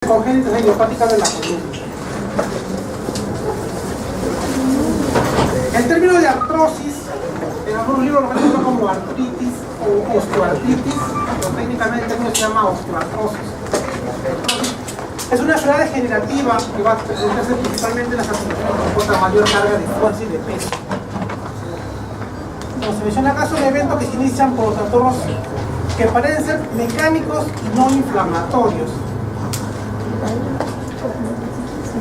congénitas idiopáticas de la columna. El término de artrosis, en algunos libros lo refieren como artritis o osteoartritis, pero técnicamente el término se llama osteoartrosis. Es una enfermedad degenerativa que va a presentarse principalmente en las articulaciones que soportan mayor carga de fuerza y de peso. Como se menciona acá, son eventos que se inician por los trastornos que parecen ser mecánicos y no inflamatorios.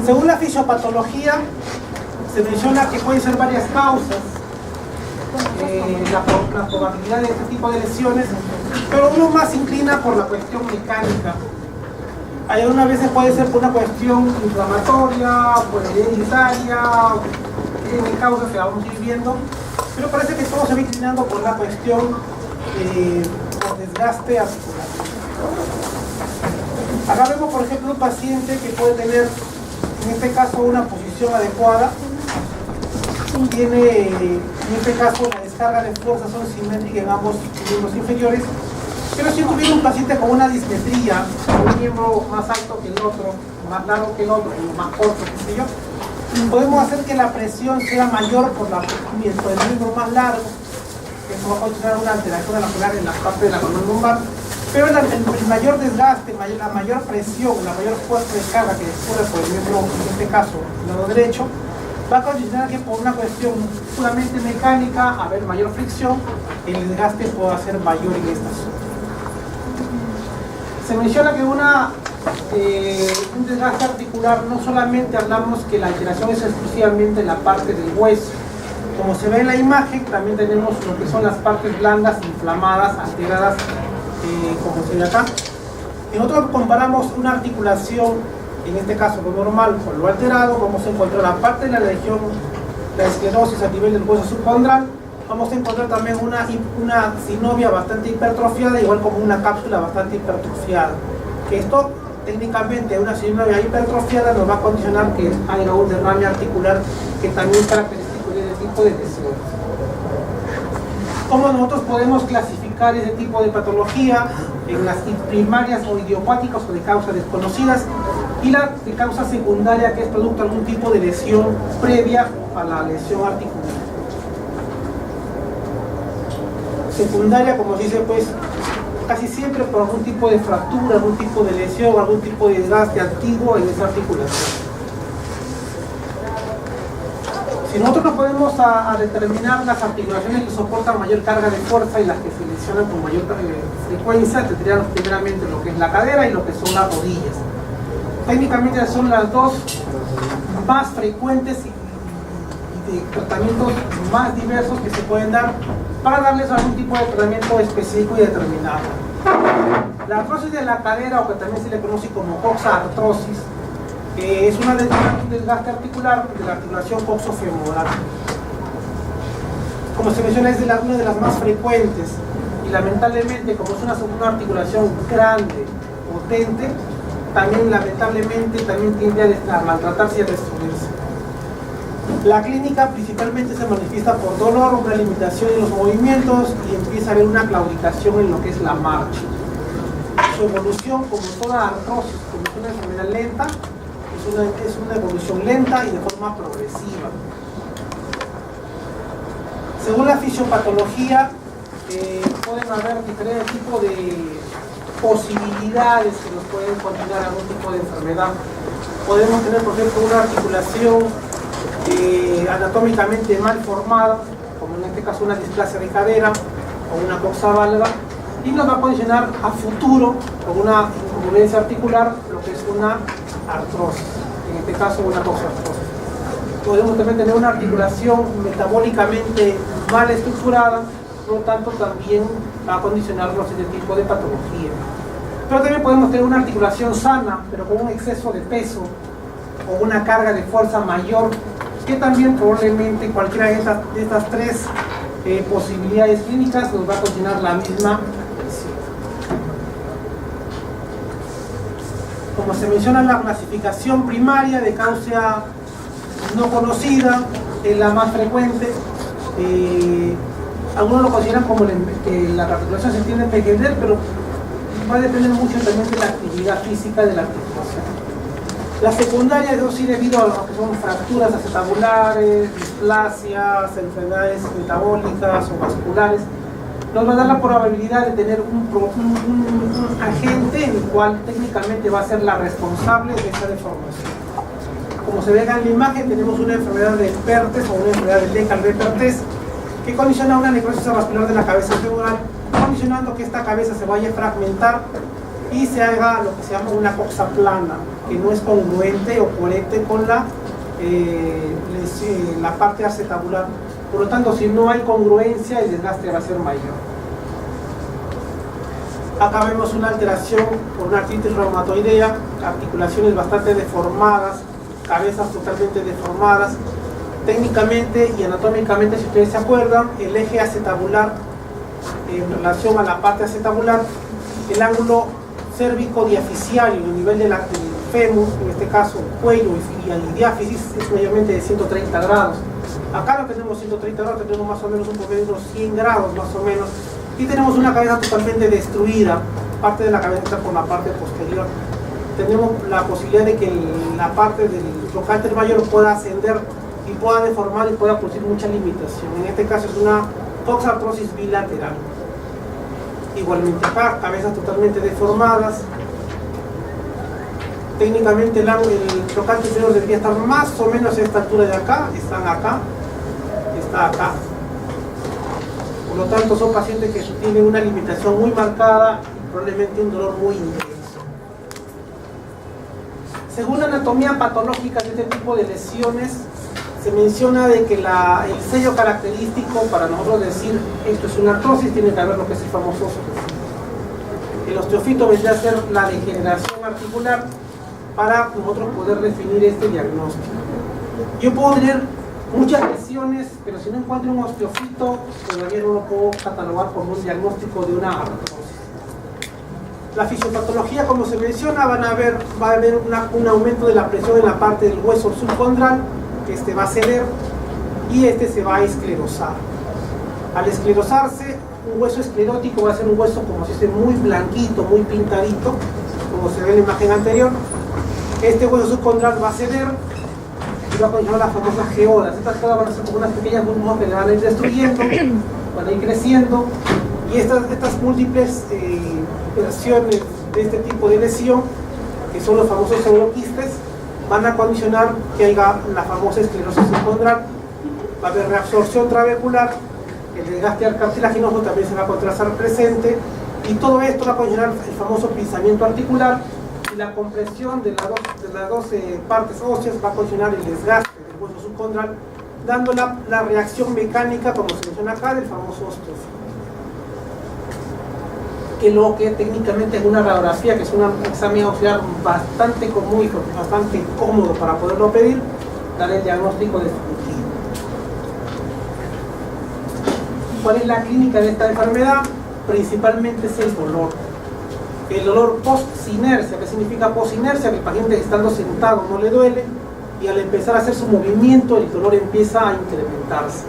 Según la fisiopatología, se menciona que pueden ser varias causas la probabilidad de este tipo de lesiones, pero uno más se inclina por la cuestión mecánica. Hay algunas veces puede ser por una cuestión inflamatoria, por hereditaria, tiene causas que vamos a ir viendo, pero parece que todo se va inclinando por la cuestión por desgaste articular. Acá vemos, por ejemplo, un paciente que puede tener, en este caso, una posición adecuada. Tiene, en este caso, la descarga de fuerza son simétricas en ambos miembros inferiores, pero si tuviera un paciente con una dismetría, un miembro más alto que el otro, más largo que el otro, y más corto, qué sé yo, podemos hacer que la presión sea mayor por el miembro más largo. Eso va a considerar una alteración anular en la parte de la columna lumbar, pero el mayor desgaste, la mayor presión, la mayor fuerza de carga que descubre por el miembro, en este caso, el lado derecho, va a condicionar que por una cuestión puramente mecánica, haber mayor fricción, el desgaste pueda ser mayor en esta zona. Se menciona que un desgaste articular, no solamente hablamos que la alteración es exclusivamente en la parte del hueso. Como se ve en la imagen, también tenemos lo que son las partes blandas, inflamadas, alteradas, como se ve acá. Y nosotros comparamos una articulación, en este caso lo normal con lo alterado, vamos a encontrar la parte de la región, la esclerosis a nivel del hueso subcondral, vamos a encontrar también una sinovia bastante hipertrofiada, igual como una cápsula bastante hipertrofiada. Que esto, técnicamente, una sinovia hipertrofiada nos va a condicionar que haya un derrame articular que también es característico de este tipo de lesiones. ¿Cómo nosotros podemos clasificar ese tipo de patología en las primarias o idiopáticas o de causas desconocidas y la de causa secundaria que es producto de algún tipo de lesión previa a la lesión articular? Secundaria, como se dice, pues casi siempre por algún tipo de fractura, algún tipo de lesión, algún tipo de desgaste antiguo en esa articulación. Si nosotros nos podemos a determinar las articulaciones que soportan mayor carga de fuerza y las que se lesionan con mayor frecuencia, tendríamos primeramente lo que es la cadera y lo que son las rodillas. Técnicamente son las dos más frecuentes y de tratamientos más diversos que se pueden dar para darles algún tipo de tratamiento específico y determinado. La artrosis de la cadera, o que también se le conoce como coxartrosis, es una desgaste articular de la articulación coxofemoral. Como se menciona, es una de las más frecuentes y lamentablemente, como es una articulación grande, potente, también lamentablemente tiende a maltratarse y a destruirse. La clínica principalmente se manifiesta por dolor, una limitación en los movimientos y empieza a haber una claudicación en lo que es la marcha. Su evolución, como toda artrosis, como es una enfermedad lenta, es una evolución lenta y de forma progresiva. Según la fisiopatología, pueden haber diferentes tipos de posibilidades que nos pueden condicionar a algún tipo de enfermedad. Podemos tener, por ejemplo, una articulación anatómicamente mal formada, como en este caso una displasia de cadera o una coxavalga, y nos va a condicionar a futuro con una incongruencia articular lo que es una artrosis, en este caso una coxartrosis. Podemos también tener una articulación metabólicamente mal estructurada, por lo tanto también va a condicionarnos este tipo de patología. Pero también podemos tener una articulación sana, pero con un exceso de peso o una carga de fuerza mayor, que también probablemente cualquiera de estas tres posibilidades clínicas nos va a condicionar la misma lesión. Como se menciona, la clasificación primaria de causa no conocida es la más frecuente. Algunos lo consideran como que la articulación se tiende a envejecer, pero va a depender mucho también de la actividad física de la articulación. La secundaria, eso sí, debido a lo que son fracturas acetabulares, displasias, enfermedades metabólicas o vasculares, nos va a dar la probabilidad de tener un agente en el cual técnicamente va a ser la responsable de esa deformación. Como se ve en la imagen, tenemos una enfermedad de Perthes o una enfermedad de Leccal-Perthes que condiciona una necrosis vascular de la cabeza femoral, condicionando que esta cabeza se vaya a fragmentar y se haga lo que se llama una coxa plana, que no es congruente o coherente con la parte acetabular. Por lo tanto, si no hay congruencia, el desgaste va a ser mayor. Acá vemos una alteración por una artritis reumatoidea, articulaciones bastante deformadas, cabezas totalmente deformadas. Técnicamente y anatómicamente, si ustedes se acuerdan, el eje acetabular en relación a la parte acetabular, el ángulo cérvico-diaficiario, el nivel del fémur, en este caso cuello y el diáfisis, es mayormente de 130 grados. Acá no tenemos 130 grados, tenemos más o menos un promedio de unos 100 grados más o menos, y tenemos una cabeza totalmente destruida, parte de la cabeza está por la parte posterior. Tenemos la posibilidad de que la parte del trocánter mayor pueda ascender y pueda deformar y pueda producir mucha limitación. En este caso es una coxartrosis bilateral. Igualmente acá, cabezas totalmente deformadas. Técnicamente el trocánter inferior debería estar más o menos a esta altura de acá, están acá, está acá. Por lo tanto son pacientes que tienen una limitación muy marcada y probablemente un dolor muy intenso. Según la anatomía patológica de este tipo de lesiones, se menciona de que el sello característico para nosotros decir esto es una artrosis tiene que haber lo que es el famoso osteofito. El osteofito vendría a ser la degeneración articular para nosotros poder definir este diagnóstico. Yo puedo tener muchas lesiones, pero si no encuentro un osteofito, todavía no lo puedo catalogar como un diagnóstico de una artrosis. La fisiopatología, como se menciona, va a haber un aumento de la presión en la parte del hueso subcondral, que va a ceder y se va a esclerosar. Al esclerosarse, un hueso esclerótico va a ser un hueso, como se dice, muy blanquito, muy pintadito, como se ve en la imagen anterior. Este hueso subcondral va a ceder y va a conllevar las famosas geodas. Estas geodas van a ser como unas pequeñas burbujas que le van a ir destruyendo, van a ir creciendo, y estas múltiples versiones de este tipo de lesión, que son los famosos pseudoquistes, van a condicionar que haya la famosa esclerosis subcondral. Va a haber reabsorción trabecular, el desgaste cartilaginoso también se va a encontrar presente, y todo esto va a condicionar el famoso pinzamiento articular, y la compresión de las dos partes óseas va a condicionar el desgaste del hueso subcondral, dando la reacción mecánica, como se menciona acá, del famoso osteofito. Que lo que técnicamente es una radiografía, que es un examen auxiliar bastante común y bastante cómodo para poderlo pedir, dar el diagnóstico definitivo. ¿Cuál es la clínica de esta enfermedad? Principalmente es el dolor. El dolor post-sinercia. ¿Qué significa post-sinercia? Que el paciente estando sentado no le duele, y al empezar a hacer su movimiento el dolor empieza a incrementarse.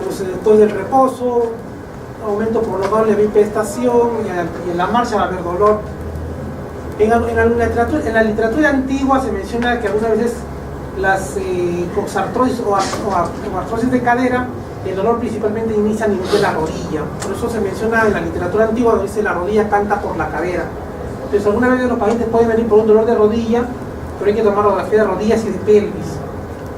Entonces, después del reposo, aumento prolongado de la bipestación, y en la marcha va a haber dolor. En la literatura antigua se menciona que algunas veces las coxartrosis o artrosis de cadera, el dolor principalmente inicia a nivel de la rodilla. Por eso se menciona en la literatura antigua, donde dice la rodilla canta por la cadera. Entonces algunas veces los pacientes pueden venir por un dolor de rodilla, pero hay que tomar radiografía de rodillas y de pelvis,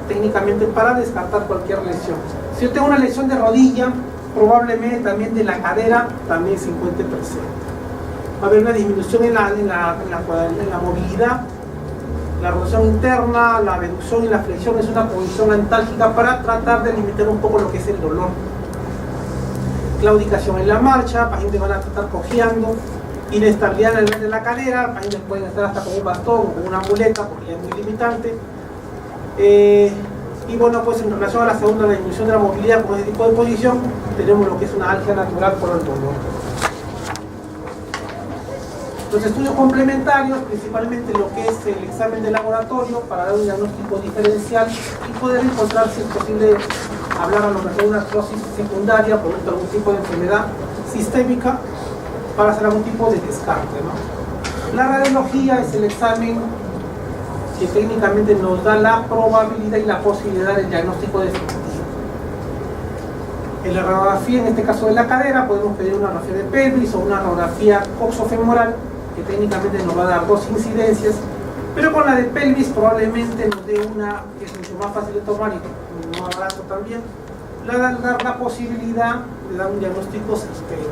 técnicamente, para descartar cualquier lesión. Si yo tengo una lesión de rodilla, probablemente también de la cadera también se encuentre presente. Va a haber una disminución en la movilidad, la rotación interna, la abducción y la flexión. Es una posición antálgica para tratar de limitar un poco lo que es el dolor. Claudicación en la marcha, pacientes van a estar cojeando, inestabilidad en el nivel de la cadera, pacientes pueden estar hasta con un bastón o con una muleta porque ya es muy limitante. Y bueno, pues en relación a la segunda, la disminución de la movilidad con ese tipo de posición, tenemos lo que es una algia natural por el dolor. Los estudios complementarios, principalmente lo que es el examen de laboratorio para dar un diagnóstico diferencial y poder encontrar, si es posible, hablar a lo mejor de una artrosis secundaria por algún tipo de enfermedad sistémica. para hacer algún tipo de descarte, ¿no? La radiología es el examen que técnicamente nos da la probabilidad y la posibilidad del diagnóstico definitivo. En la radiografía, en este caso de la cadera, podemos pedir una radiografía de pelvis o una radiografía coxofemoral, que técnicamente nos va a dar dos incidencias, pero con la de pelvis probablemente nos dé una que es mucho más fácil de tomar y más barato también, le va a dar la posibilidad de dar un diagnóstico certero.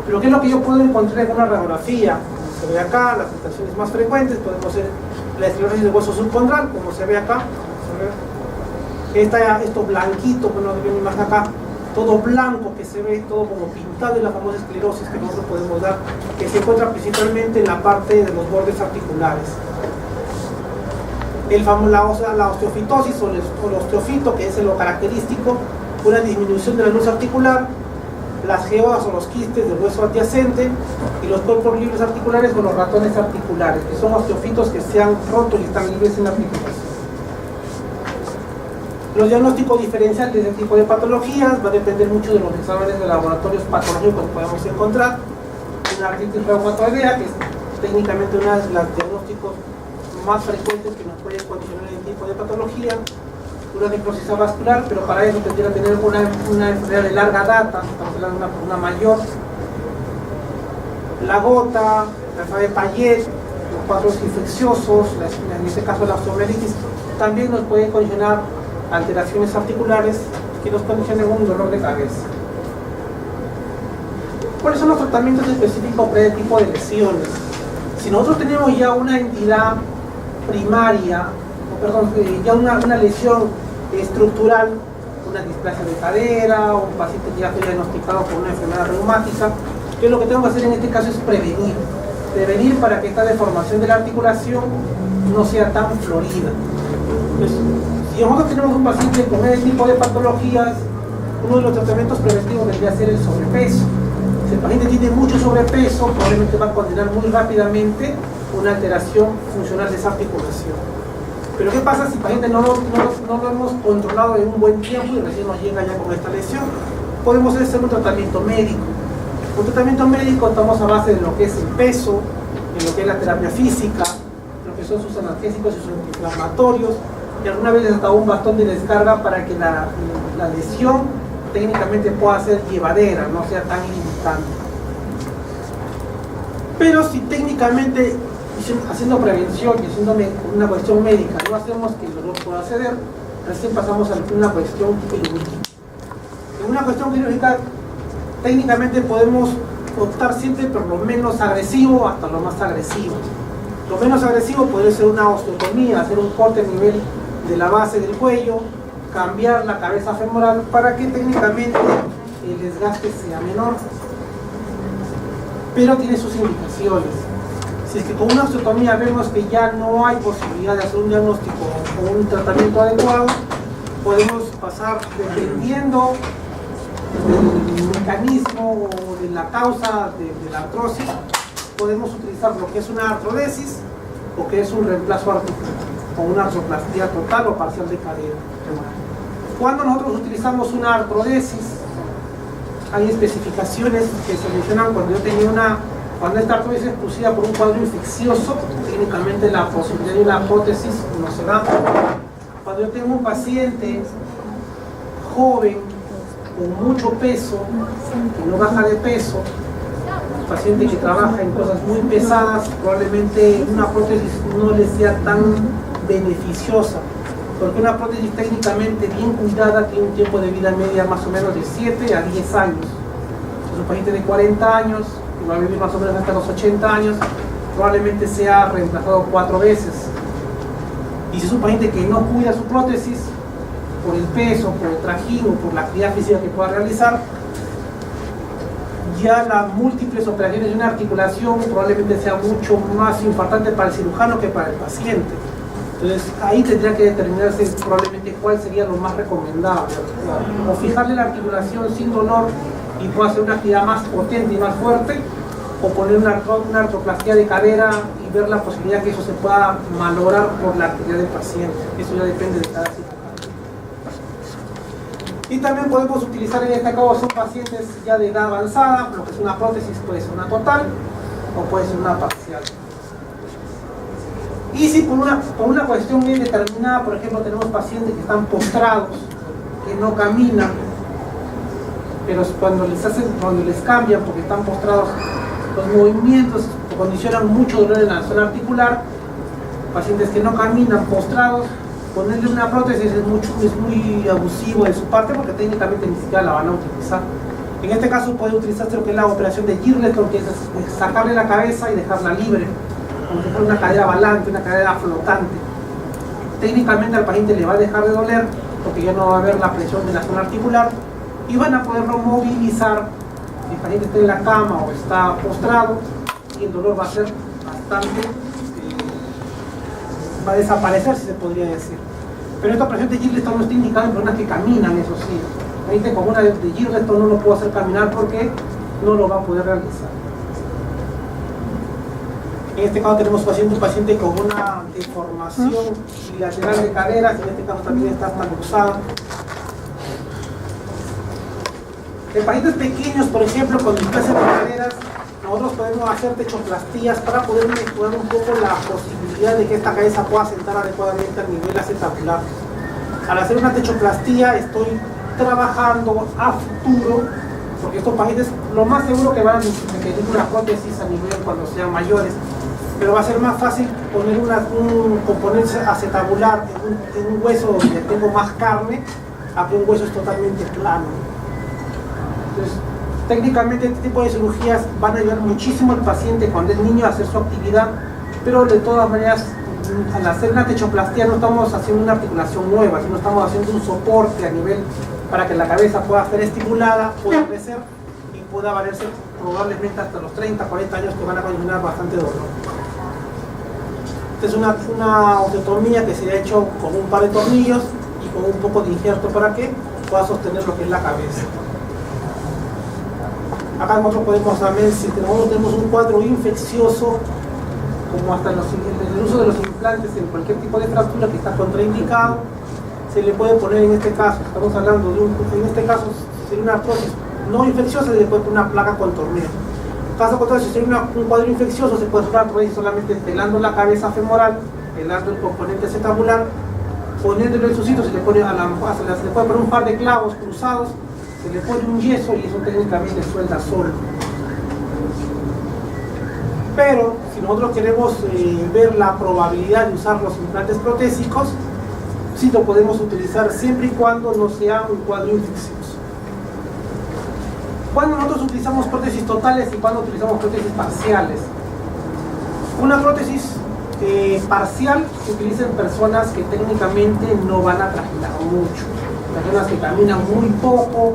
Pero ¿qué es lo que yo puedo encontrar en una radiografía? Como se ve acá, las situaciones más frecuentes podemos ser la esclerosis del hueso subcondral, como se ve acá, esto blanquito, bueno, ven más acá, todo blanco que se ve, todo como pintado en la famosa esclerosis que nosotros podemos dar, que se encuentra principalmente en la parte de los bordes articulares. La osteofitosis o el osteofito, que es lo característico, una disminución de la luz articular, las geodas o los quistes del hueso adyacente y los cuerpos libres articulares o los ratones articulares, que son osteofitos que se han roto y están libres en la articulación. Los diagnósticos diferenciales de este tipo de patologías va a depender mucho de los exámenes de laboratorios patológicos que podemos encontrar. Una artritis reumatoidea, que es técnicamente uno de los diagnósticos más frecuentes que nos puede condicionar este tipo de patología. Una necrosis vascular, pero para eso tendría que tener una enfermedad de larga data, estamos hablando de una mayor. La gota, la enfermedad de Payet, los cuadros infecciosos, en este caso la osteomelitis, también nos puede condicionar alteraciones articulares que nos condicionan un dolor de cabeza. ¿Cuáles son los tratamientos específicos para este tipo de lesiones? Si nosotros tenemos ya una entidad primaria, ya una lesión estructural, una displasia de cadera, o un paciente que ya fue diagnosticado con una enfermedad reumática, yo lo que tengo que hacer en este caso es prevenir para que esta deformación de la articulación no sea tan florida. Entonces, si nosotros tenemos un paciente con este tipo de patologías, uno de los tratamientos preventivos vendría a ser el sobrepeso. Si el paciente tiene mucho sobrepeso, probablemente va a condenar muy rápidamente una alteración funcional de esa articulación. Pero ¿qué pasa si el paciente no lo hemos controlado en un buen tiempo y recién nos llega ya con esta lesión? Podemos hacer un tratamiento médico. Un tratamiento médico estamos a base de lo que es el peso, en lo que es la terapia física, lo que son sus analgésicos y sus antiinflamatorios, y alguna vez hasta un bastón de descarga para que la lesión técnicamente pueda ser llevadera, no sea tan limitante. Pero si técnicamente, haciendo prevención y haciéndome una cuestión médica, no hacemos que el dolor pueda ceder, recién pasamos a una cuestión quirúrgica. En una cuestión quirúrgica, técnicamente podemos optar siempre por lo menos agresivo hasta lo más agresivo. Lo menos agresivo puede ser una osteotomía, hacer un corte a nivel de la base del cuello, cambiar la cabeza femoral para que técnicamente el desgaste sea menor. Pero tiene sus indicaciones. Si es que con una osteotomía vemos que ya no hay posibilidad de hacer un diagnóstico o un tratamiento adecuado, podemos pasar, dependiendo del mecanismo o de la causa de la artrosis, podemos utilizar lo que es una artrodesis o que es un reemplazo articular o una artroplastía total o parcial de cadera. Cuando nosotros utilizamos una artrodesis, hay especificaciones que se mencionan cuando esta artrodesis es producida por un cuadro infeccioso, técnicamente la posibilidad de una prótesis no se da. Cuando yo tengo un paciente joven con mucho peso, que no baja de peso, un paciente que trabaja en cosas muy pesadas, probablemente una prótesis no le sea tan beneficiosa, porque una prótesis técnicamente bien cuidada tiene un tiempo de vida media más o menos de 7 a 10 años. Si es un paciente de 40 años, que va a vivir más o menos hasta los 80 años, probablemente sea reemplazado 4 veces. Y si es un paciente que no cuida su prótesis, por el peso, por el trajín o por la actividad física que pueda realizar, ya las múltiples operaciones de una articulación probablemente sea mucho más importante para el cirujano que para el paciente. Entonces ahí tendría que determinarse probablemente cuál sería lo más recomendable, o fijarle la articulación sin dolor y pueda hacer una actividad más potente y más fuerte, o poner una artroplastia de cadera y ver la posibilidad que eso se pueda malograr por la actividad del paciente. Eso ya depende de cada cirujano. Y también podemos utilizar, en este caso son pacientes ya de edad avanzada, lo que es una prótesis puede ser una total o puede ser una parcial. Y si por una cuestión bien determinada, por ejemplo, tenemos pacientes que están postrados, que no caminan, pero cuando les cambian porque están postrados, los movimientos condicionan mucho dolor en la zona articular, pacientes que no caminan, postrados, ponerle una prótesis es muy abusivo de su parte porque técnicamente ni siquiera la van a utilizar. En este caso puede utilizarse lo que es la operación de Girleston, que es sacarle la cabeza y dejarla libre, como si fuera una cadera balante, una cadera flotante. Técnicamente al paciente le va a dejar de doler porque ya no va a haber la presión de la zona articular y van a poderlo movilizar. Si el paciente está en la cama o está postrado, y el dolor va a ser bastante, va a desaparecer, si se podría decir. Pero esta operación de Girleston no está indicada en personas que caminan, eso sí. La gente con una de Girleston no lo puede hacer caminar porque no lo va a poder realizar. En este caso tenemos un paciente con una deformación bilateral de caderas, en este caso también está hasta luxada. En pacientes pequeños, por ejemplo, con displasia de caderas, nosotros podemos hacer techoplastías para poder mejorar un poco la posibilidad de que esta cabeza pueda sentar adecuadamente al nivel acetabular. Al hacer una techoplastía estoy trabajando a futuro, porque estos pacientes lo más seguro que van a requerir una prótesis a nivel cuando sean mayores, pero va a ser más fácil poner un componente acetabular en un hueso donde tengo más carne a que un hueso es totalmente plano. Entonces, técnicamente este tipo de cirugías van a ayudar muchísimo al paciente cuando es niño a hacer su actividad, pero de todas maneras al hacer una techoplastía no estamos haciendo una articulación nueva, sino estamos haciendo un soporte a nivel para que la cabeza pueda ser estimulada, pueda crecer y pueda valerse probablemente hasta los 30, 40 años, que van a condicionar bastante dolor. Esta es una osteotomía que se ha hecho con un par de tornillos y con un poco de injerto para que pueda sostener lo que es la cabeza. Acá nosotros podemos saber si nosotros tenemos un cuadro infeccioso, como hasta el uso de los implantes en cualquier tipo de fractura que está contraindicado, se le puede poner en este caso, estamos hablando de en este caso, si sería una prótesis no infecciosa, se le puede poner una placa con tornillo. En caso contrario, si sería un cuadro infeccioso, se puede hacer una prótesis solamente pelando la cabeza femoral, pelando el componente acetabular, poniéndolo en su sitio, se le puede poner un par de clavos cruzados, se le pone un yeso y eso técnicamente suelta solo. Pero si nosotros queremos ver la probabilidad de usar los implantes protésicos, sí lo podemos utilizar siempre y cuando no sea un cuadro infeccioso. ¿Cuándo nosotros utilizamos prótesis totales y cuándo utilizamos prótesis parciales? Una prótesis parcial se utiliza en personas que técnicamente no van a trajinar mucho, personas que caminan muy poco,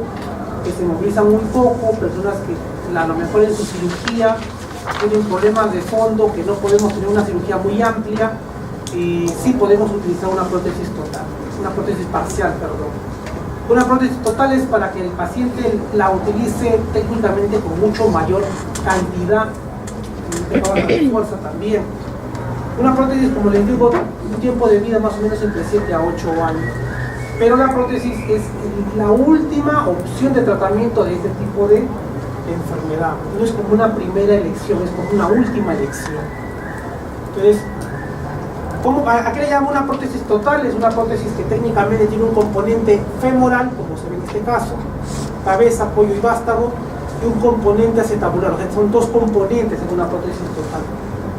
que se movilizan muy poco, personas que a lo mejor en su cirugía tienen problemas de fondo, que no podemos tener una cirugía muy amplia, y sí podemos utilizar una prótesis total, una prótesis parcial, perdón. Una prótesis total es para que el paciente la utilice técnicamente con mucho mayor cantidad, de fuerza también. Una prótesis, como les digo, un tiempo de vida más o menos entre 7 a 8 años. Pero la prótesis es la última opción de tratamiento de este tipo de enfermedad. No es como una primera elección, es como una última elección. Entonces, ¿a qué le llamo una prótesis total? Es una prótesis que técnicamente tiene un componente femoral, como se ve en este caso, cabeza, cuello y vástago, y un componente acetabular. O sea, son dos componentes en una prótesis total.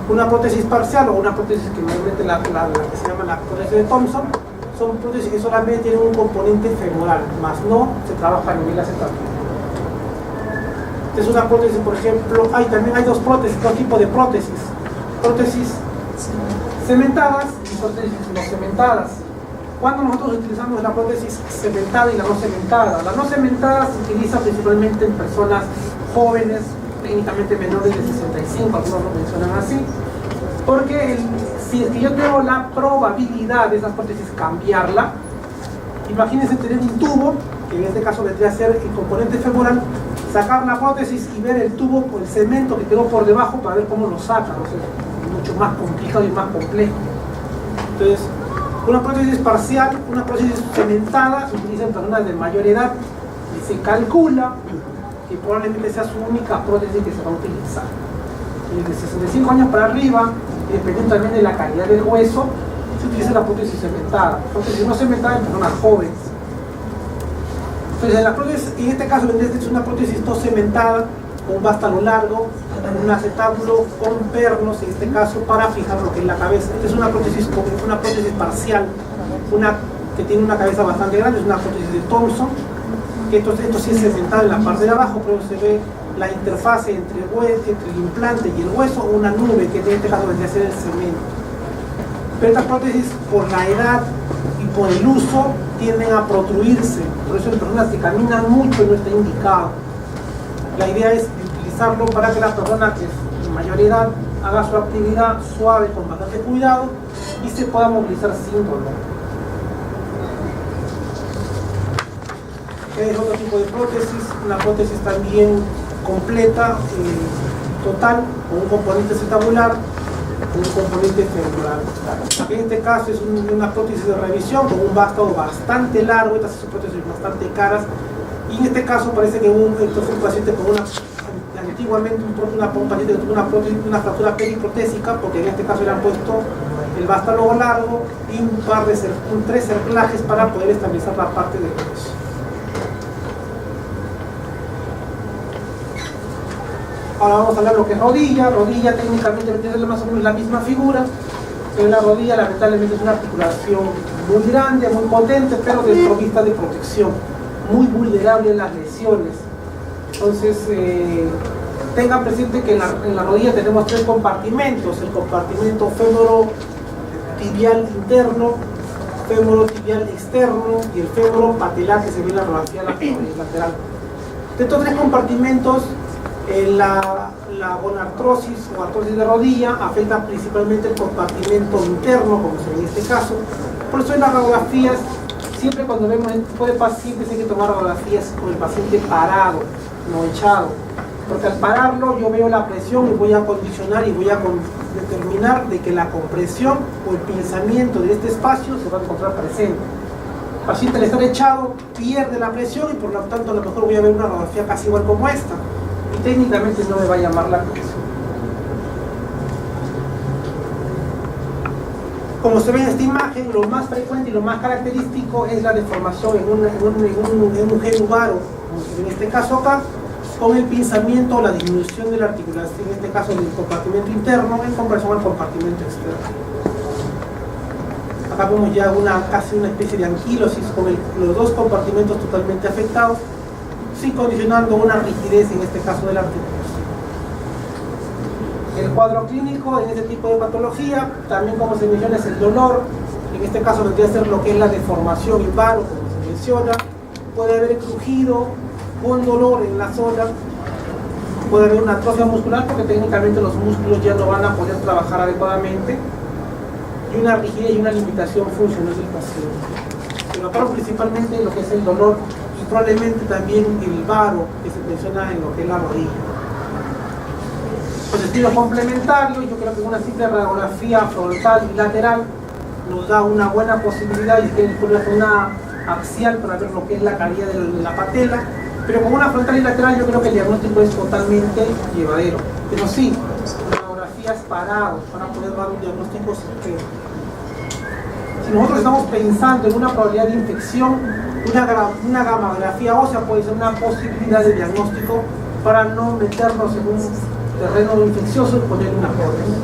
Una prótesis parcial o una prótesis que normalmente la que se llama la prótesis de Thompson, son prótesis que solamente tienen un componente femoral, más no se trabaja a nivel acetabular. Es una prótesis, por ejemplo, también hay dos tipos de prótesis. Prótesis cementadas y prótesis no cementadas. Cuando nosotros utilizamos la prótesis cementada y la no cementada, la no cementada se utiliza principalmente en personas jóvenes, técnicamente menores de 65, algunos lo mencionan así, porque si es que yo tengo la probabilidad de esas prótesis cambiarla, imagínense tener un tubo, que en este caso vendría a ser el componente femoral, sacar la prótesis y ver el tubo con el cemento que quedó por debajo para ver cómo lo sacan. O sea, es mucho más complicado y más complejo. Entonces, Una prótesis parcial, una prótesis cementada, se utiliza en personas de mayor edad y se calcula que probablemente sea su única prótesis que se va a utilizar. Y de 65 años para arriba, y dependiendo también de la calidad del hueso, se utiliza la prótesis cementada. Prótesis no cementada en personas jóvenes. Entonces, la prótesis, en este caso, es una prótesis no cementada, con un vástago largo, un acetábulo con pernos, en este caso, para fijar lo que es la cabeza. Esta es una prótesis parcial, una que tiene una cabeza bastante grande, es una prótesis de Thompson, que esto sí es cementado en la parte de abajo, pero se ve la interfase entre el implante y el hueso, una nube, que en este caso vendría a ser el cemento. Pero estas prótesis, por la edad y por el uso, tienden a protruirse, por eso en personas que caminan mucho no está indicado. La idea es utilizarlo para que la persona que es de mayor edad haga su actividad suave, con bastante cuidado, y se pueda movilizar sin dolor. Es otro tipo de prótesis, una prótesis también completa, total, con un componente acetabular, con un componente femoral. En este caso es una prótesis de revisión con un vástago bastante largo. Estas son prótesis bastante caras, y en este caso parece que esto fue un paciente con antiguamente un paciente que tuvo una fractura periprotésica, porque en este caso le han puesto el vástago largo y tres cerclajes para poder estabilizar la parte del hueso. Ahora vamos a hablar de lo que es rodilla. Rodilla técnicamente tiene más o menos la misma figura, pero la rodilla lamentablemente es una articulación muy grande, muy potente, pero desprovista de protección, muy vulnerable a las lesiones. Entonces, tengan presente que en la rodilla tenemos tres compartimentos: el compartimento fémoro-tibial interno, fémoro-tibial externo y el fémoro-patelar, que se ve en la radiografía lateral. De estos tres compartimentos, la gonartrosis o artrosis de rodilla afecta principalmente el compartimento interno, como se ve en este caso. Por eso en las radiografías, siempre cuando vemos este tipo de pacientes, hay que tomar radiografías con el paciente parado, no echado, porque al pararlo yo veo la presión y voy a condicionar y voy a determinar de que la compresión o el pinzamiento de este espacio se va a encontrar presente. El paciente al estar echado pierde la presión y por lo tanto a lo mejor voy a ver una radiografía casi igual como esta, y técnicamente no me va a llamar la atención. Como se ve en esta imagen, lo más frecuente y lo más característico es la deformación en un genu varo, como se ve en este caso acá, con el pinzamiento o la disminución de la articulación, en este caso del compartimento interno en comparación al compartimento externo. Acá vemos ya casi una especie de anquilosis con los dos compartimentos totalmente afectados, sí condicionando una rigidez en este caso de la articulación. El cuadro clínico en este tipo de patología, también como se menciona, es el dolor. En este caso vendría a ser lo que es la deformación in varo, como se menciona. Puede haber crujido, un dolor en la zona, puede haber una atrofia muscular porque técnicamente los músculos ya no van a poder trabajar adecuadamente, y una rigidez y una limitación funcional del paciente. Pero acá principalmente lo que es el dolor y probablemente también el varo que se menciona en lo que es la rodilla. Pues estilo complementario, yo creo que una simple radiografía frontal y lateral nos da una buena posibilidad, y que una axial para ver lo que es la calidad de la patela, pero con una frontal y lateral yo creo que el diagnóstico es totalmente llevadero. Pero sí, radiografías parados para poder dar un diagnóstico certero. Si nosotros estamos pensando en una probabilidad de infección, una gamografía ósea puede ser una posibilidad de diagnóstico para no meternos en un terreno infeccioso y poner una prótesis.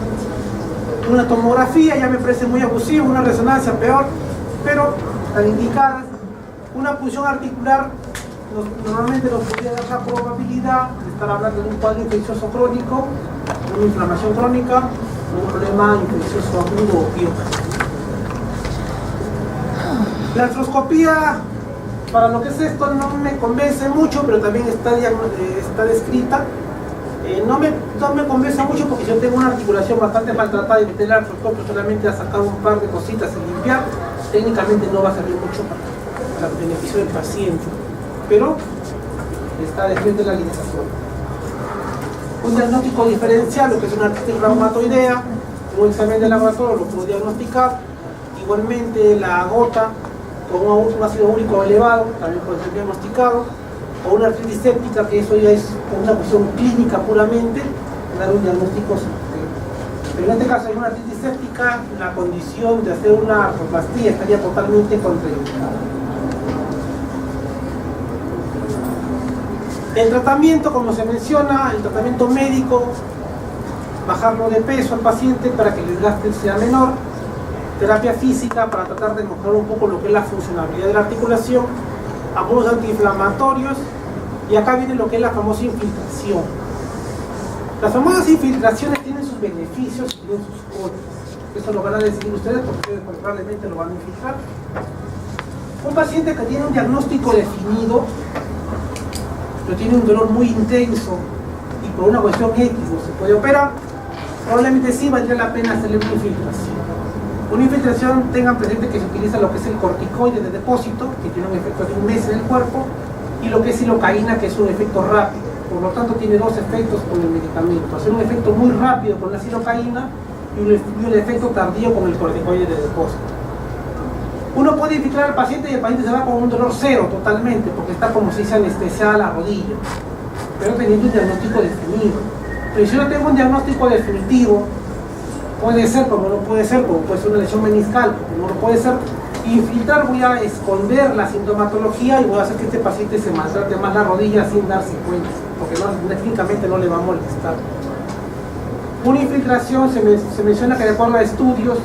Una tomografía ya me parece muy abusivo, una resonancia peor, pero al indicar una punción articular normalmente nos podría dar la probabilidad de estar hablando de un cuadro infeccioso crónico, una inflamación crónica, un problema infeccioso agudo o biógeno. La artroscopía, para lo que es esto, no me convence mucho, pero también está descrita. No me convence mucho porque si yo tengo una articulación bastante maltratada y meter el artroscopio solamente a sacar un par de cositas y limpiar, técnicamente no va a servir mucho para el beneficio del paciente, pero está descrito en la realización. Un diagnóstico diferencial, lo que es una artritis reumatoidea, un examen de laboratorio lo puedo diagnosticar. igualmente la gota con un ácido úrico elevado, también puede ser diagnosticado, o una artritis séptica, que eso ya es una cuestión clínica puramente, dar un diagnóstico. Pero en este caso hay una artritis séptica, la condición de hacer una artroplastia estaría totalmente contraindicada. El tratamiento, como se menciona, el tratamiento médico, bajarlo de peso al paciente para que el desgaste sea menor, terapia física para tratar de mejorar un poco lo que es la funcionalidad de la articulación, algunos antiinflamatorios, y acá viene lo que es la famosa infiltración. Las famosas infiltraciones tienen sus beneficios y tienen sus contras. Eso lo van a decidir ustedes porque ustedes probablemente lo van a infiltrar. Un paciente que tiene un diagnóstico definido, pero tiene un dolor muy intenso y por una cuestión X no se puede operar, probablemente sí valdría la pena hacerle una infiltración. Una infiltración, tengan presente que se utiliza lo que es el corticoide de depósito, que tiene un efecto de un mes en el cuerpo, y lo que es silocaína, que es un efecto rápido. Por lo tanto, tiene dos efectos con el medicamento: hacer un efecto muy rápido con la silocaína y un efecto tardío con el corticoide de depósito. Uno puede infiltrar al paciente y el paciente se va con un dolor cero totalmente, porque está como si se anestesiada la rodilla, pero teniendo un diagnóstico definido. Pero si yo no tengo un diagnóstico definitivo, puede ser como no puede ser, como puede ser una lesión meniscal, como no puede ser, infiltrar, voy a esconder la sintomatología y voy a hacer que este paciente se maltrate más la rodilla sin darse cuenta, porque técnicamente no le va a molestar. Una infiltración, se menciona que de acuerdo a estudios,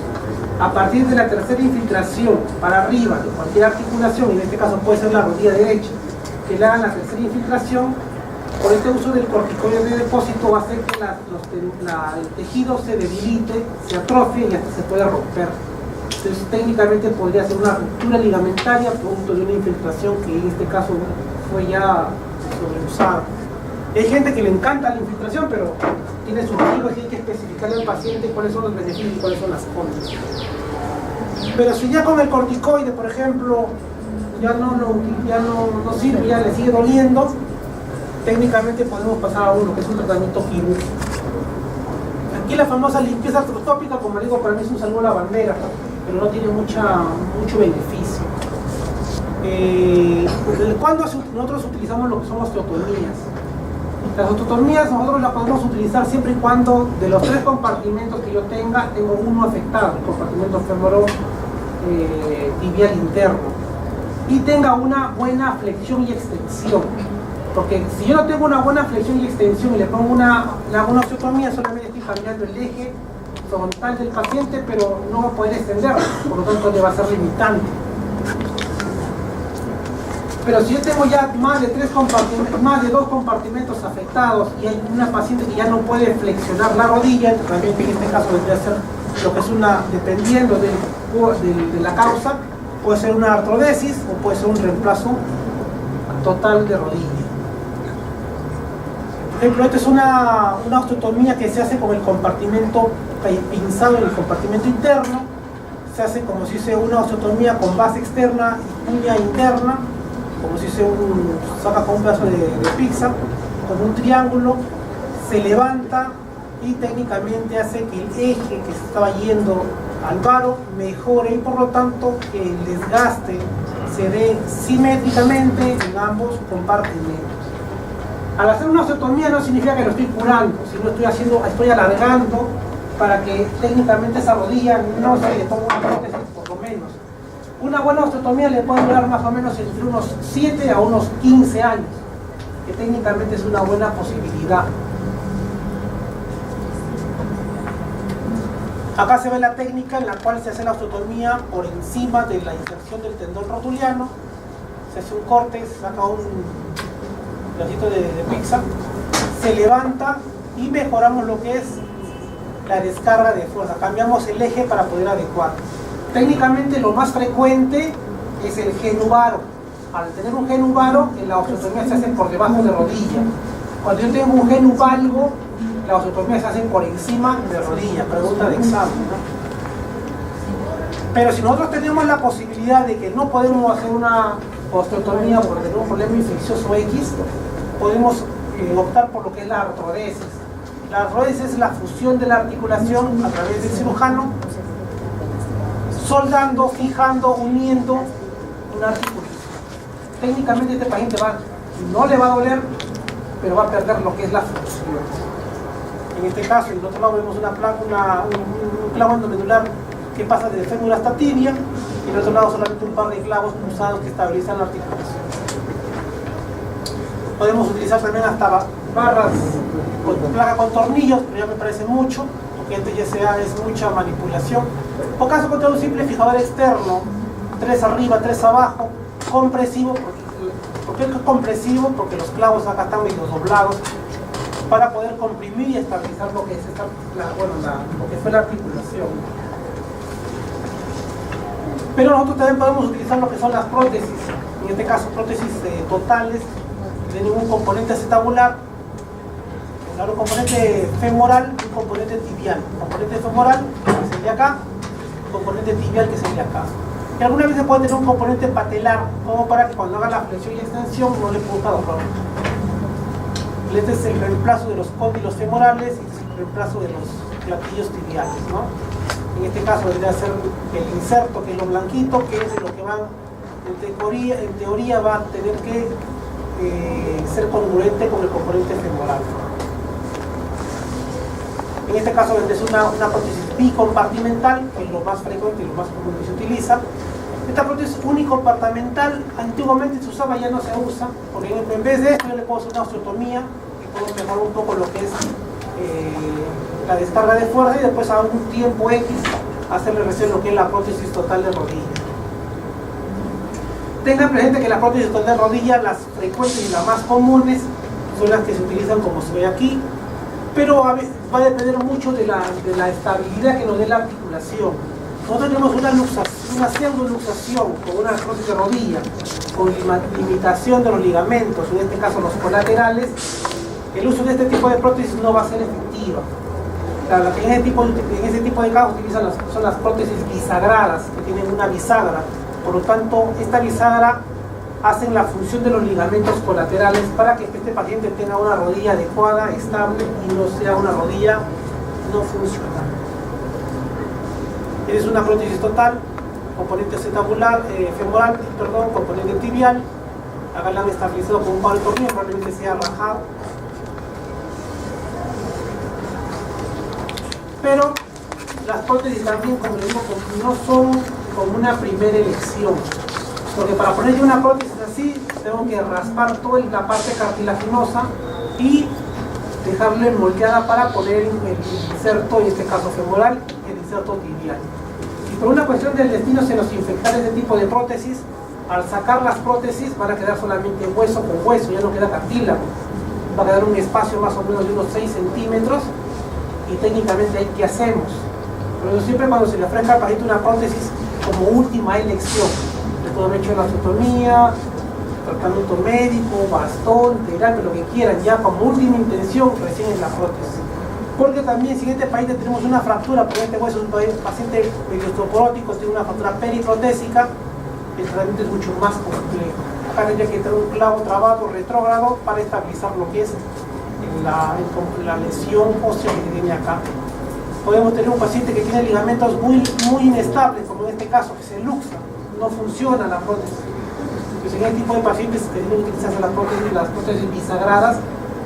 a partir de la tercera infiltración para arriba de cualquier articulación, y en este caso puede ser la rodilla derecha, que le hagan la tercera infiltración, por este uso del corticoide de depósito va a hacer que el tejido se debilite, se atrofie y hasta se puede romper. Entonces técnicamente podría ser una ruptura ligamentaria producto de una infiltración que en este caso fue ya sobreusada. Hay gente que le encanta la infiltración, pero tiene sus motivos y hay que especificarle al paciente cuáles son los beneficios y cuáles son las contras. Pero si ya con el corticoide, por ejemplo, ya no sirve, ya le sigue doliendo, técnicamente podemos pasar a uno que es un tratamiento quirúrgico. Aquí la famosa limpieza artroscópica, como digo, para mí es un saludo a la bandera, pero no tiene mucho beneficio. ¿Cuándo nosotros utilizamos lo que son osteotomías? Las osteotomías nosotros las podemos utilizar siempre y cuando de los 3 compartimentos que yo tengo uno afectado, el compartimento femoro tibial interno, y tenga una buena flexión y extensión. Porque si yo no tengo una buena flexión y extensión y le pongo una osteotomía, solamente estoy cambiando el eje frontal del paciente, pero no va a poder extenderlo, por lo tanto le va a ser limitante. Pero si yo tengo ya más de 2 compartimentos afectados y hay una paciente que ya no puede flexionar la rodilla, también en este caso debería ser lo que es dependiendo de la causa, puede ser una artrodesis o puede ser un reemplazo total de rodilla. Por ejemplo, esta es una osteotomía que se hace con el compartimento pinzado en el compartimento interno. Se hace como si fuese una osteotomía con base externa y uña interna, como si se saca con un pedazo de pizza, con un triángulo, se levanta y técnicamente hace que el eje que se estaba yendo al varo mejore y por lo tanto que el desgaste se dé simétricamente en ambos compartimentos. Al hacer una osteotomía no significa que lo estoy curando, sino estoy alargando para que técnicamente esa rodilla no se le ponga una prótesis por lo menos. Una buena osteotomía le puede durar más o menos entre unos 7 a unos 15 años, que técnicamente es una buena posibilidad. Acá se ve la técnica en la cual se hace la osteotomía por encima de la inserción del tendón rotuliano. Se hace un corte, se saca un pedacito de pizza, se levanta y mejoramos lo que es la descarga de fuerza. Cambiamos el eje para poder adecuar. Técnicamente lo más frecuente es el genuvaro. Al tener un genuvaro, la osteotomía se hace por debajo de rodilla. Cuando yo tengo un genuvalgo, la osteotomía se hace por encima de rodilla. Pregunta de examen, ¿no? Pero si nosotros tenemos la posibilidad de que no podemos hacer una osteotomía por tener un problema infeccioso X, podemos optar por lo que es la artrodesis. La artrodesis es la fusión de la articulación a través del cirujano soldando, fijando, uniendo una articulación. Técnicamente este paciente no le va a doler, pero va a perder lo que es la función. En este caso, en el otro lado vemos un clavo endomedular que pasa desde fémur hasta tibia, y en el otro lado solamente un par de clavos cruzados que estabilizan la articulación. Podemos utilizar también hasta barras con placa con tornillos, pero ya me parece mucho, porque esto ya es mucha manipulación. O caso contrario, un simple fijador externo, 3 arriba, 3 abajo, compresivo. ¿Por qué es compresivo? Porque los clavos acá están medio doblados para poder comprimir y estabilizar lo que es lo que fue la articulación. Pero nosotros también podemos utilizar lo que son las prótesis, en este caso prótesis totales, de ningún componente acetabular, un componente femoral y un componente tibial. Componente femoral, que sería acá, componente tibial, que sería acá. Y alguna vez se puede tener un componente patelar, como para que cuando haga la flexión y extensión no le produzca dolor. Este es el reemplazo de los cóndilos femorales y este es el reemplazo de los platillos tibiales, ¿no? En este caso vendría a ser el inserto, que es lo blanquito, que es de lo que van, en teoría va a tener que ser congruente con el componente femoral. En este caso vendría a ser una prótesis bicompartimental, que es lo más frecuente y lo más común que se utiliza. Esta prótesis unicompartimental antiguamente se usaba, ya no se usa, porque en vez de esto yo le puedo hacer una osteotomía y puedo mejorar un poco lo que es la descarga de fuerza y después a un tiempo X hacerle recién lo que es la prótesis total de rodilla. Tengan presente que la prótesis total de rodilla, las frecuentes y las más comunes son las que se utilizan como se ve aquí, pero va a depender mucho de la estabilidad que nos dé la articulación. Nosotros tenemos una pseudo-luxación con una prótesis de rodilla, con limitación de los ligamentos, en este caso los colaterales. El uso de este tipo de prótesis no va a ser efectiva. La que en ese tipo de casos utilizan son las prótesis bisagradas, que tienen una bisagra. Por lo tanto, esta bisagra hace la función de los ligamentos colaterales para que este paciente tenga una rodilla adecuada, estable y no sea una rodilla no funcional. Es una prótesis total, componente acetabular, femoral, componente tibial. Acá la han estabilizado con un palo de tornillo, probablemente sea rajado. Pero las prótesis también, como les digo, no son como una primera elección. Porque para poner una prótesis así, tengo que raspar toda la parte cartilaginosa y dejarle moldeada para poner el inserto, en este caso femoral, y el inserto tibial. Y por una cuestión del destino se nos infectaron ese tipo de prótesis. Al sacar las prótesis van a quedar solamente hueso con hueso, ya no queda cartílago. Va a quedar un espacio más o menos de unos 6 centímetros y técnicamente ahí ¿qué hacemos? Pero siempre cuando se le ofrezca al paciente una prótesis como última elección, le puedo haber hecho la osteotomía, tratamiento médico, bastón, terapia, lo que quieran, ya como última intención recién en la prótesis. Porque también si en este paciente tenemos una fractura, porque este hueso es un paciente medio osteoporótico, tiene una fractura periprotésica, el tratamiento es mucho más complejo. Acá tendría que tener un clavo trabado retrógrado para estabilizar lo que es la lesión ósea que tiene acá. Podemos tener un paciente que tiene ligamentos muy inestables, como en este caso, que se luxa, no funciona la prótesis. Entonces, en este tipo de pacientes tenemos que utilizar las prótesis bisagradas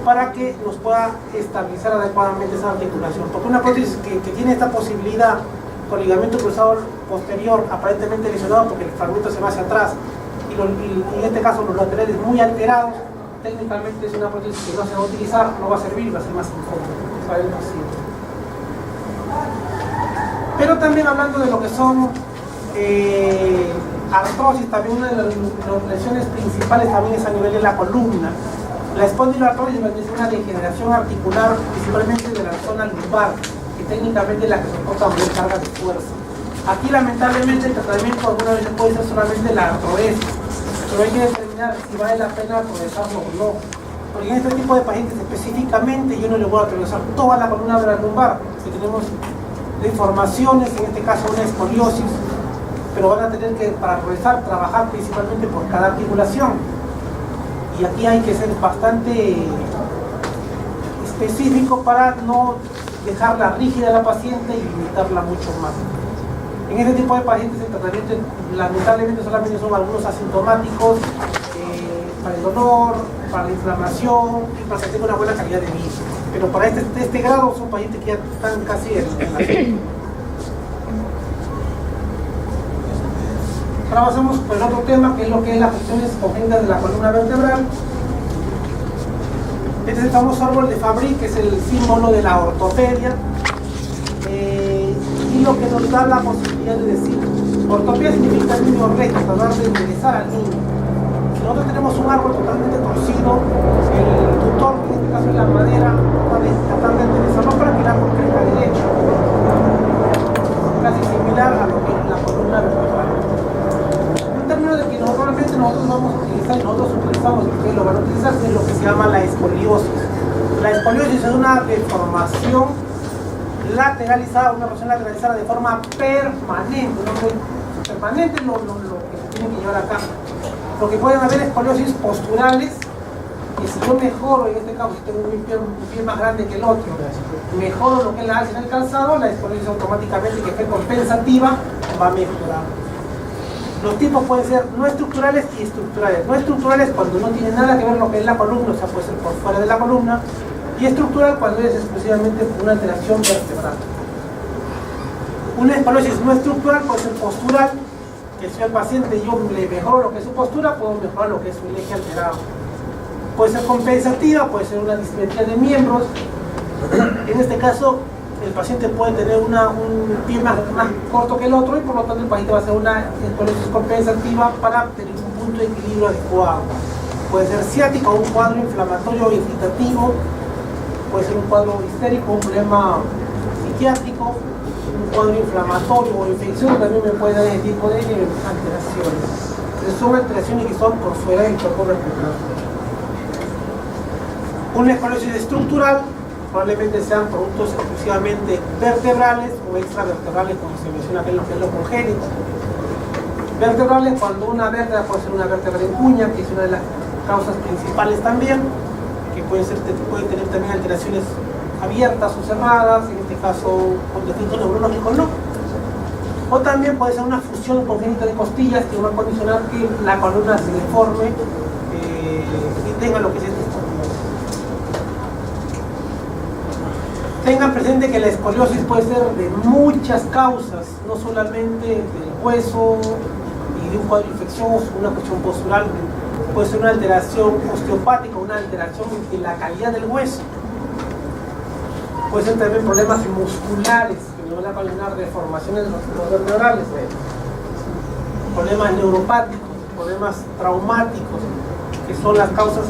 para que nos pueda estabilizar adecuadamente esa articulación. Porque una prótesis que tiene esta posibilidad con ligamento cruzado posterior aparentemente lesionado porque el fragmento se va hacia atrás y en este caso los laterales muy alterados, técnicamente es una prótesis que no se va a utilizar, no va a servir, va a ser más incómodo, va a ser imposible. Pero también hablando de lo que son artrosis, también una de las lesiones principales también es a nivel de la columna. La espondiloartrosis es una degeneración articular principalmente de la zona lumbar, que técnicamente es la que soporta mayor carga de fuerza. Aquí lamentablemente el tratamiento alguna vez puede ser solamente la artrodesis, pero hay que determinar si vale la pena atravesarlo o no. Porque en este tipo de pacientes específicamente yo no le voy a atravesar toda la columna de la lumbar, si tenemos deformaciones, en este caso una escoliosis, pero van a tener que, para atravesar, trabajar principalmente por cada articulación. Y aquí hay que ser bastante específico para no dejarla rígida a la paciente y limitarla mucho más. En este tipo de pacientes el tratamiento lamentablemente solamente son algunos asintomáticos para el dolor, para la inflamación y para que tenga una buena calidad de vida. Pero para este grado son pacientes que ya están casi en la fin. Ahora pasamos por el otro tema, que es lo que es las afecciones congénitas de la columna vertebral. Este es el famoso árbol de Fabry, que es el símbolo de la ortopedia. Y lo que nos da la posibilidad de decir, ortopedia significa el niño recto, tratar de enderezar al niño. Si nosotros tenemos un árbol totalmente torcido, el tutor, que en este caso es la madera, tratar de enderezarlo para que el árbol crezca derecho. Casi similar a lo que es la columna vertebral. Un término de que normalmente nosotros vamos a utilizar y nosotros utilizamos, y ustedes lo van a utilizar, es lo que se llama la escoliosis. La escoliosis es una deformación lateralizada, una porción lateralizada de forma permanente. Permanente es lo que se tiene que llevar acá. Lo que pueden haber escoliosis posturales, que si yo mejoro, en este caso, si tengo un pie más grande que el otro, mejoro lo que es la alza en el calzado, la escoliosis automáticamente, que es compensativa, va a mejorar. Los tipos pueden ser no estructurales y estructurales. No estructurales cuando no tiene nada que ver lo que es la columna, o sea, puede ser por fuera de la columna, y estructural cuando es exclusivamente una alteración vertebral. Una escoliosis no estructural puede ser postural, que si al paciente yo le mejoro lo que es su postura, puedo mejorar lo que es su eje alterado. Puede ser compensativa, puede ser una dismetría de miembros. En este caso, el paciente puede tener un pie más corto que el otro y por lo tanto el paciente va a hacer una escoliosis compensativa para tener un punto de equilibrio adecuado. Puede ser ciático, un cuadro inflamatorio o irritativo. Puede ser un cuadro histérico, un problema psiquiátrico, un cuadro inflamatorio o infeccioso, también me puede dar ese tipo de alteraciones. Entonces son alteraciones que son por fuera del cuerpo vertebral. Una escoliosis estructural probablemente sean productos exclusivamente vertebrales o extravertebrales, como se menciona acá en lo que es lo congénito. Vertebrales cuando una vértebra puede ser una vértebra en cuña, que es una de las causas principales también, que puede tener también alteraciones abiertas o cerradas, en este caso con defectos neurológicos no. O también puede ser una fusión congénita de costillas que va a condicionar que la columna se deforme y tenga lo que es esta escoliosis. Tengan presente que la escoliosis puede ser de muchas causas, no solamente del hueso y de un cuadro infeccioso, una cuestión postural. Puede ser una alteración osteopática, una alteración en la calidad del hueso. Puede ser también problemas musculares, que nos van a ocasionar deformaciones de los vertebrales, problemas neuropáticos, problemas traumáticos, que son las causas.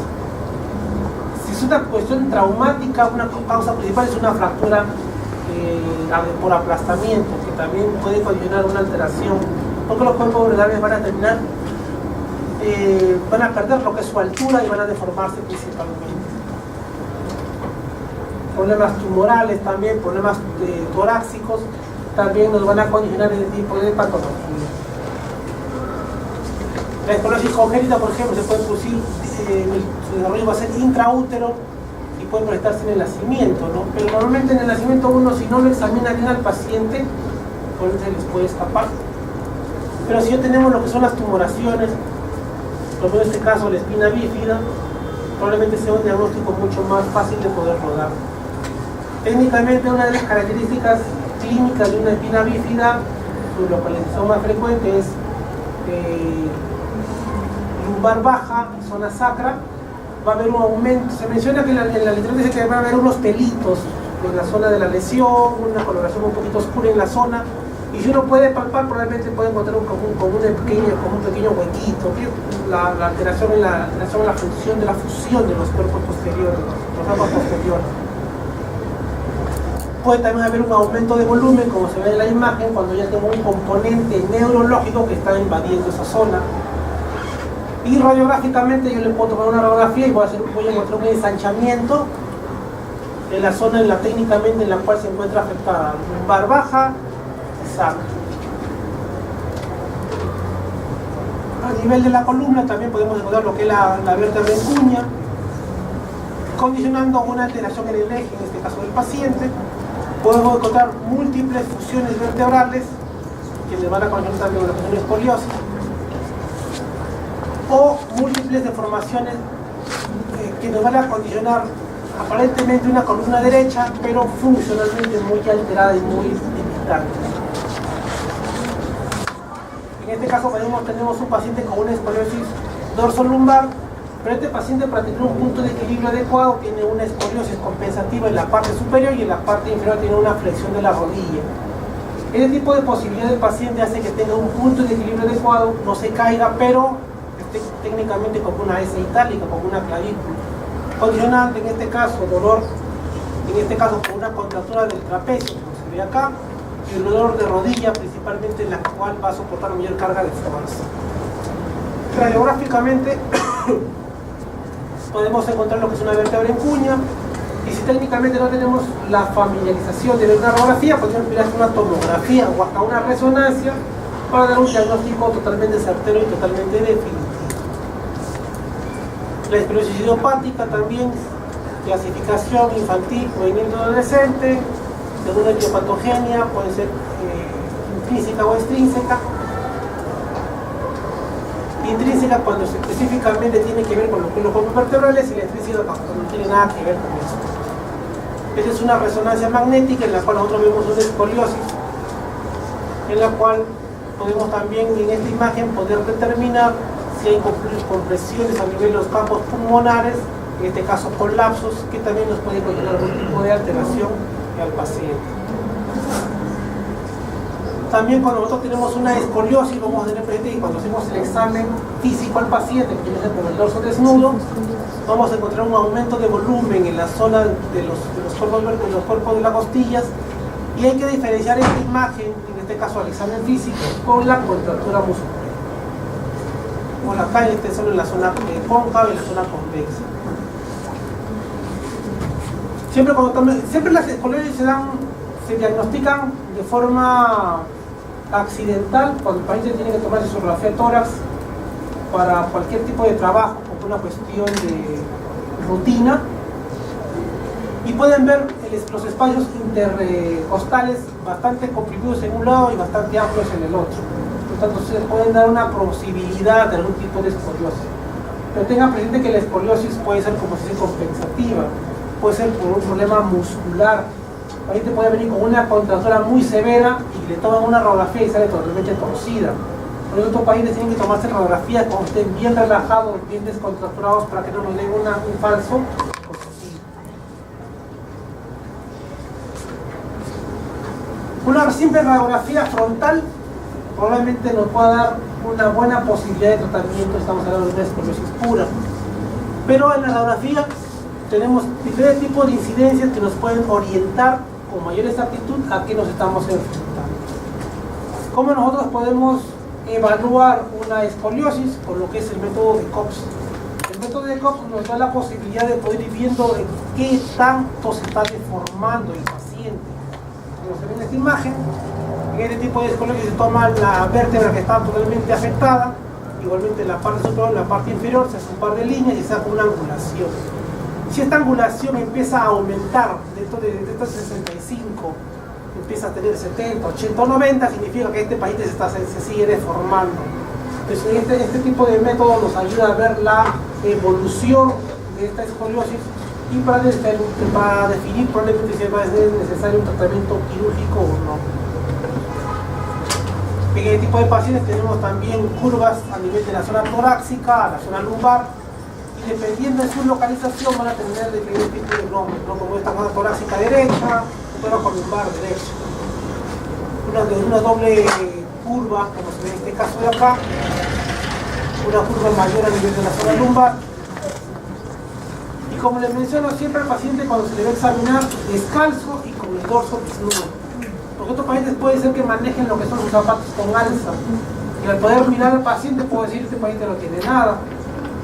Si es una cuestión traumática, una causa principal es una fractura por aplastamiento, que también puede condicionar una alteración, porque los cuerpos vertebrales van a terminar van a perder lo que es su altura y van a deformarse principalmente. Problemas tumorales también, problemas torácicos también nos van a condicionar ese tipo de patología. La escoliosis congénita, por ejemplo, se puede producir, su desarrollo va a ser intraútero y puede presentarse en el nacimiento, ¿no? Pero normalmente en el nacimiento uno, si no lo examina bien al paciente, pues se les puede escapar. Pero si ya tenemos lo que son las tumoraciones, como en este caso la espina bífida, probablemente sea un diagnóstico mucho más fácil de poderlo dar. Técnicamente una de las características clínicas de una espina bífida, su localización más frecuente es lumbar baja, zona sacra. Va a haber un aumento, se menciona que en la literatura dice que va a haber unos pelitos en la zona de la lesión, una coloración un poquito oscura en la zona. Y si uno puede palpar, probablemente puede encontrar un pequeño huequito, la alteración en la función de la fusión de los cuerpos posteriores, los ambos posteriores. Puede también haber un aumento de volumen, como se ve en la imagen, cuando ya tengo un componente neurológico que está invadiendo esa zona. Y radiográficamente yo le puedo tomar una radiografía y voy a encontrar un ensanchamiento en la zona técnicamente en la cual se encuentra afectada, lumbar baja, sacra. A nivel de la columna también podemos encontrar lo que es la vértebra en cuña, condicionando una alteración en el eje, en este caso del paciente. Podemos encontrar múltiples fusiones vertebrales, que quienes van a conocer también lo que es una escoliosis, o múltiples deformaciones que nos van a condicionar aparentemente una columna derecha, pero funcionalmente muy alterada y muy limitante. En este caso tenemos un paciente con una escoliosis dorsolumbar, pero este paciente, para tener un punto de equilibrio adecuado, tiene una escoliosis compensativa en la parte superior y en la parte inferior tiene una flexión de la rodilla. Este tipo de posibilidad del paciente hace que tenga un punto de equilibrio adecuado, no se caiga, pero esté técnicamente como una S itálica, como una clavícula. Condicionante en este caso, dolor, en este caso con una contractura del trapecio, como se ve acá, y el dolor de rodilla, principalmente en la cual va a soportar mayor carga de fuerza. Radiográficamente podemos encontrar lo que es una vértebra en cuña, y si técnicamente no tenemos la familiarización de ver una radiografía, podemos mirar una tomografía o hasta una resonancia para dar un diagnóstico totalmente certero y totalmente definitivo. La esclerosis idiopática también, clasificación infantil, juvenil o adolescente, según la idiopatogenia, puede ser intrínseca o extrínseca. Intrínseca cuando específicamente tiene que ver con los columnos vertebrales, y la extrínseca cuando no tiene nada que ver con esto. Esta es una resonancia magnética en la cual nosotros vemos una escoliosis, en la cual podemos también en esta imagen poder determinar si hay compresiones a nivel de los campos pulmonares, en este caso colapsos, que también nos puede conllevar algún tipo de alteración al paciente. También cuando nosotros tenemos una escoliosis, vamos a tener presente que cuando hacemos el examen físico al paciente, que tiene con el dorso desnudo, vamos a encontrar un aumento de volumen en la zona de los cuerpos de las costillas, y hay que diferenciar esta imagen, en este caso al examen físico, con la contractura muscular. Como acá en solo en la zona cóncava y en la zona convexa. Siempre las escoliosis se diagnostican de forma accidental cuando el paciente tiene que tomarse su radiografía tórax para cualquier tipo de trabajo, como una cuestión de rutina, y pueden ver los espacios intercostales bastante comprimidos en un lado y bastante amplios en el otro. Por tanto, se pueden dar una posibilidad de algún tipo de escoliosis. Pero tengan presente que la escoliosis puede ser, como se dice, compensativa, puede ser por un problema muscular. El paciente puede venir con una contractura muy severa y le toman una radiografía y sale totalmente torcida. Por eso, estos pacientes tienen que tomarse radiografía cuando estén bien relajados, bien descontracturados, para que no nos den un falso positivo. Una simple radiografía frontal probablemente nos pueda dar una buena posibilidad de tratamiento. Estamos hablando de una escoliosis pura, pero en la radiografía tenemos diferentes tipos de incidencias que nos pueden orientar con mayor exactitud a qué nos estamos enfrentando. ¿Cómo nosotros podemos evaluar una escoliosis? Con lo que es el método de Cox. El método de Cox nos da la posibilidad de poder ir viendo en qué tanto se está deformando el paciente. Como se ve en esta imagen, en este tipo de escoliosis se toma la vértebra que está totalmente afectada, igualmente en la parte superior, en la parte inferior, se hace un par de líneas y se hace una angulación. Si esta angulación empieza a aumentar dentro de estos 65, empieza a tener 70, 80 o 90, significa que este paciente se sigue deformando. Entonces, este tipo de método nos ayuda a ver la evolución de esta escoliosis y para definir probablemente si va a ser necesario un tratamiento quirúrgico o no. En este tipo de pacientes tenemos también curvas a nivel de la zona torácica, a la zona lumbar, y dependiendo de su localización van a tener diferentes tipos de nombres, ¿no? Como esta zona torácica derecha, zona lumbar derecha. Una doble curva, como se ve en este caso de acá, una curva mayor a nivel de la zona lumbar. Y como les menciono siempre al paciente, cuando se le va a examinar descalzo y con el dorso desnudo. Porque otros pacientes puede ser que manejen lo que son sus zapatos con alza, y al poder mirar al paciente puedo decir que este paciente no tiene nada,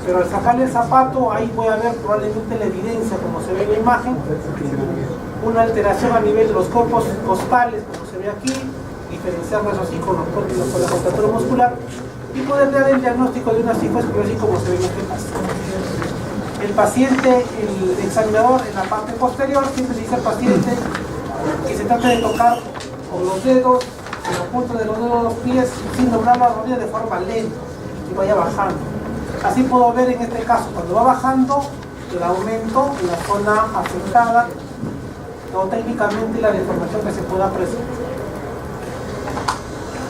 pero al sacarle el zapato ahí voy a ver probablemente la evidencia, como se ve en la imagen, una alteración a nivel de los cuerpos costales, como se ve aquí, diferenciarlo eso sí con la contractura muscular, y poder dar el diagnóstico de una cifoesclerosis como se ve en este caso. El paciente, el examinador en la parte posterior siempre le dice al paciente que se trate de tocar con los dedos en el punto de los dedos de los pies sin doblar la rodilla de forma lenta y vaya bajando. Así puedo ver en este caso cuando va bajando el aumento en la zona afectada o técnicamente la deformación que se pueda presentar.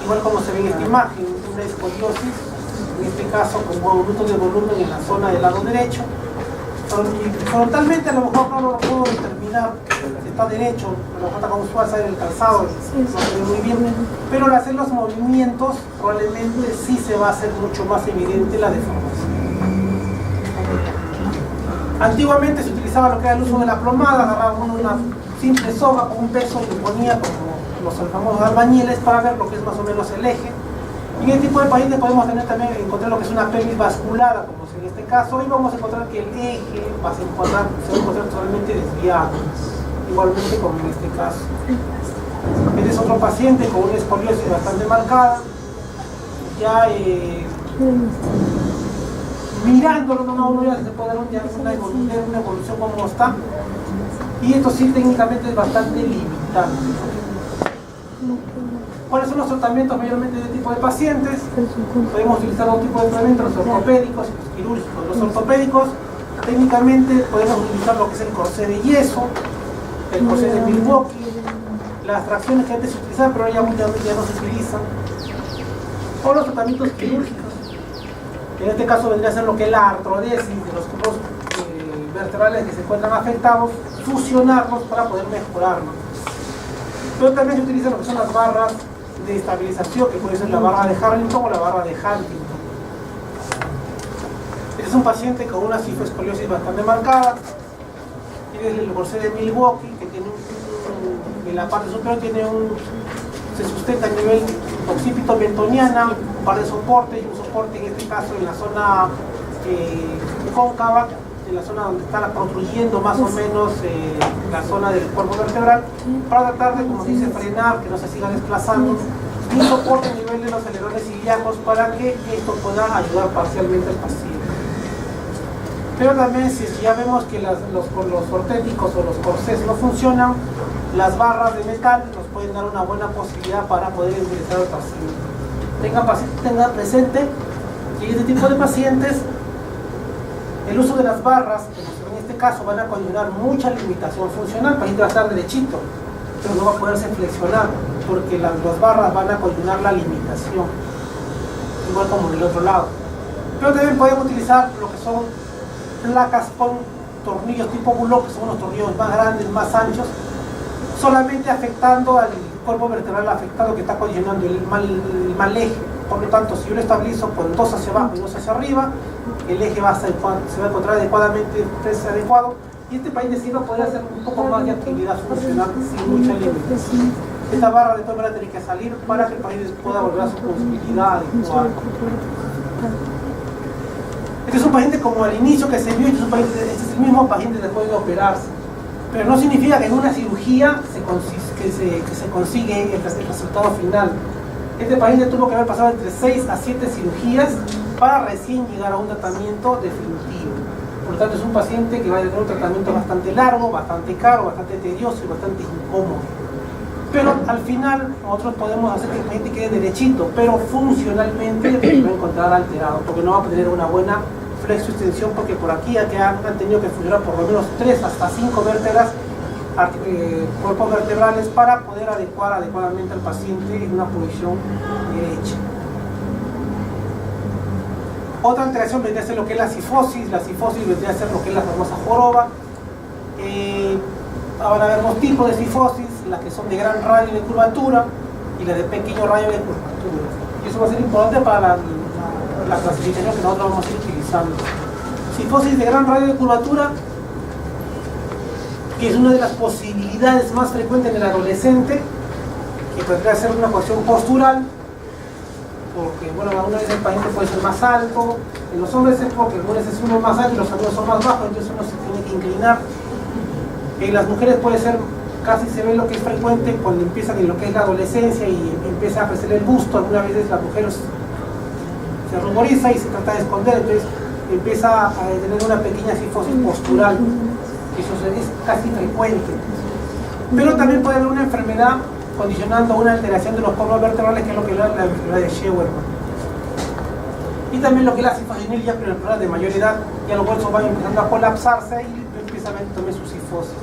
Igual como se ve en esta imagen, una escoliosis, en este caso con aumento de volumen en la zona del lado derecho. Frontalmente a lo mejor no lo puedo determinar si está derecho, a lo mejor está con fuerza en el calzado, no se ve muy bien, pero al hacer los movimientos probablemente sí se va a hacer mucho más evidente la deformación. Antiguamente se utilizaba lo que era el uso de la plomada, agarraba uno una simple soga con un peso y lo ponía como los famosos albañiles para ver lo que es más o menos el eje. En este tipo de pacientes podemos tener también encontrar lo que es una pelvis basculada, como en este caso, y vamos a encontrar que el eje se va a encontrar totalmente desviado, igualmente como en este caso. Este es otro paciente con una escoliosis bastante marcada, ya mirándolo, uno ya se puede dar una evolución como está, y esto sí técnicamente es bastante limitante. ¿Cuáles son los tratamientos mayormente de este tipo de pacientes? Podemos utilizar dos tipos de tratamientos, los ortopédicos y los quirúrgicos. Los ortopédicos, técnicamente podemos utilizar lo que es el corsé de yeso, el corsé de Milwaukee, las tracciones que antes se utilizaban pero ya no se utilizan, o los tratamientos quirúrgicos. En este caso vendría a ser lo que es la artrodesis de los grupos vertebrales que se encuentran afectados, fusionarlos para poder mejorarlos. Pero también se utilizan lo que son las barras de estabilización, que puede ser la barra de Harrington o la barra de Huntington. Este es un paciente con una cifoescoliosis bastante marcada. Tiene el corsé de Milwaukee, que tiene en la parte superior se sustenta a nivel occipito-mentoniana, un par de soportes y un soporte en este caso en la zona cóncava, en la zona donde está construyendo más o menos la zona del cuerpo vertebral, para tratar de, como dice, frenar, que no se siga desplazando, y un soporte a nivel de los alerones ilíacos para que esto pueda ayudar parcialmente al paciente. Pero también si ya vemos que los ortéticos o los corsés no funcionan, las barras de metal nos pueden dar una buena posibilidad para poder ingresar al paciente. Tenga presente que este tipo de pacientes, el uso de las barras, en este caso, van a conllevar mucha limitación funcional. El paciente va a estar derechito, pero no va a poderse flexionar, porque las barras van a conllevar la limitación, igual como del otro lado. Pero también podemos utilizar lo que son placas con tornillos tipo bullock, que son unos tornillos más grandes, más anchos, solamente afectando al cuerpo vertebral afectado que está condicionando el mal eje. Por lo tanto, si yo lo estabilizo con dos hacia abajo y dos hacia arriba, el eje se va a encontrar adecuadamente adecuado, y este paciente sí va a poder hacer un poco más de actividad funcional sin mucha limitación. Esta barra de todas maneras tiene que salir para que el paciente pueda volver a su posibilidad adecuada. Este es un paciente como al inicio que se vio, este es el mismo paciente después de operarse. Pero no significa que en una cirugía se consigue el resultado final. Este paciente tuvo que haber pasado entre 6 a 7 cirugías para recién llegar a un tratamiento definitivo. Por lo tanto, es un paciente que va a tener un tratamiento bastante largo, bastante caro, bastante tedioso y bastante incómodo. Pero al final nosotros podemos hacer que el paciente quede derechito, pero funcionalmente va a encontrar alterado, porque no va a tener una buena flexo-extensión, porque por aquí ya que han tenido que funcionar por lo menos 3 hasta 5 vértebras, cuerpos vertebrales, para poder adecuar adecuadamente al paciente en una posición derecha. Otra alteración vendría a ser lo que es la cifosis. La cifosis vendría a ser lo que es la famosa joroba. Van a haber dos tipos de cifosis, las que son de gran radio de curvatura y las de pequeño radio de curvatura. Y eso va a ser importante para la clasificación que nosotros vamos a ir utilizando. Cifosis de gran radio de curvatura, que es una de las posibilidades más frecuentes en el adolescente, que podría ser una cuestión postural, porque bueno, algunas veces el paciente puede ser más alto, en los hombres es porque algunas veces uno es más alto y los hombres son más bajos, entonces uno se tiene que inclinar. En las mujeres puede ser, casi se ve lo que es frecuente cuando empiezan en lo que es la adolescencia y empieza a crecer el busto. Algunas veces la mujer se ruboriza y se trata de esconder, entonces empieza a tener una pequeña cifosis postural. Eso es casi frecuente. Pero también puede haber una enfermedad condicionando una alteración de los conos vertebrales, que es lo que es la enfermedad de Scheuermann. Y también lo que es la cifosis senil, ya con el problema de mayor edad, ya los huesos van empezando a colapsarse y empiezan a ver también su cifosis.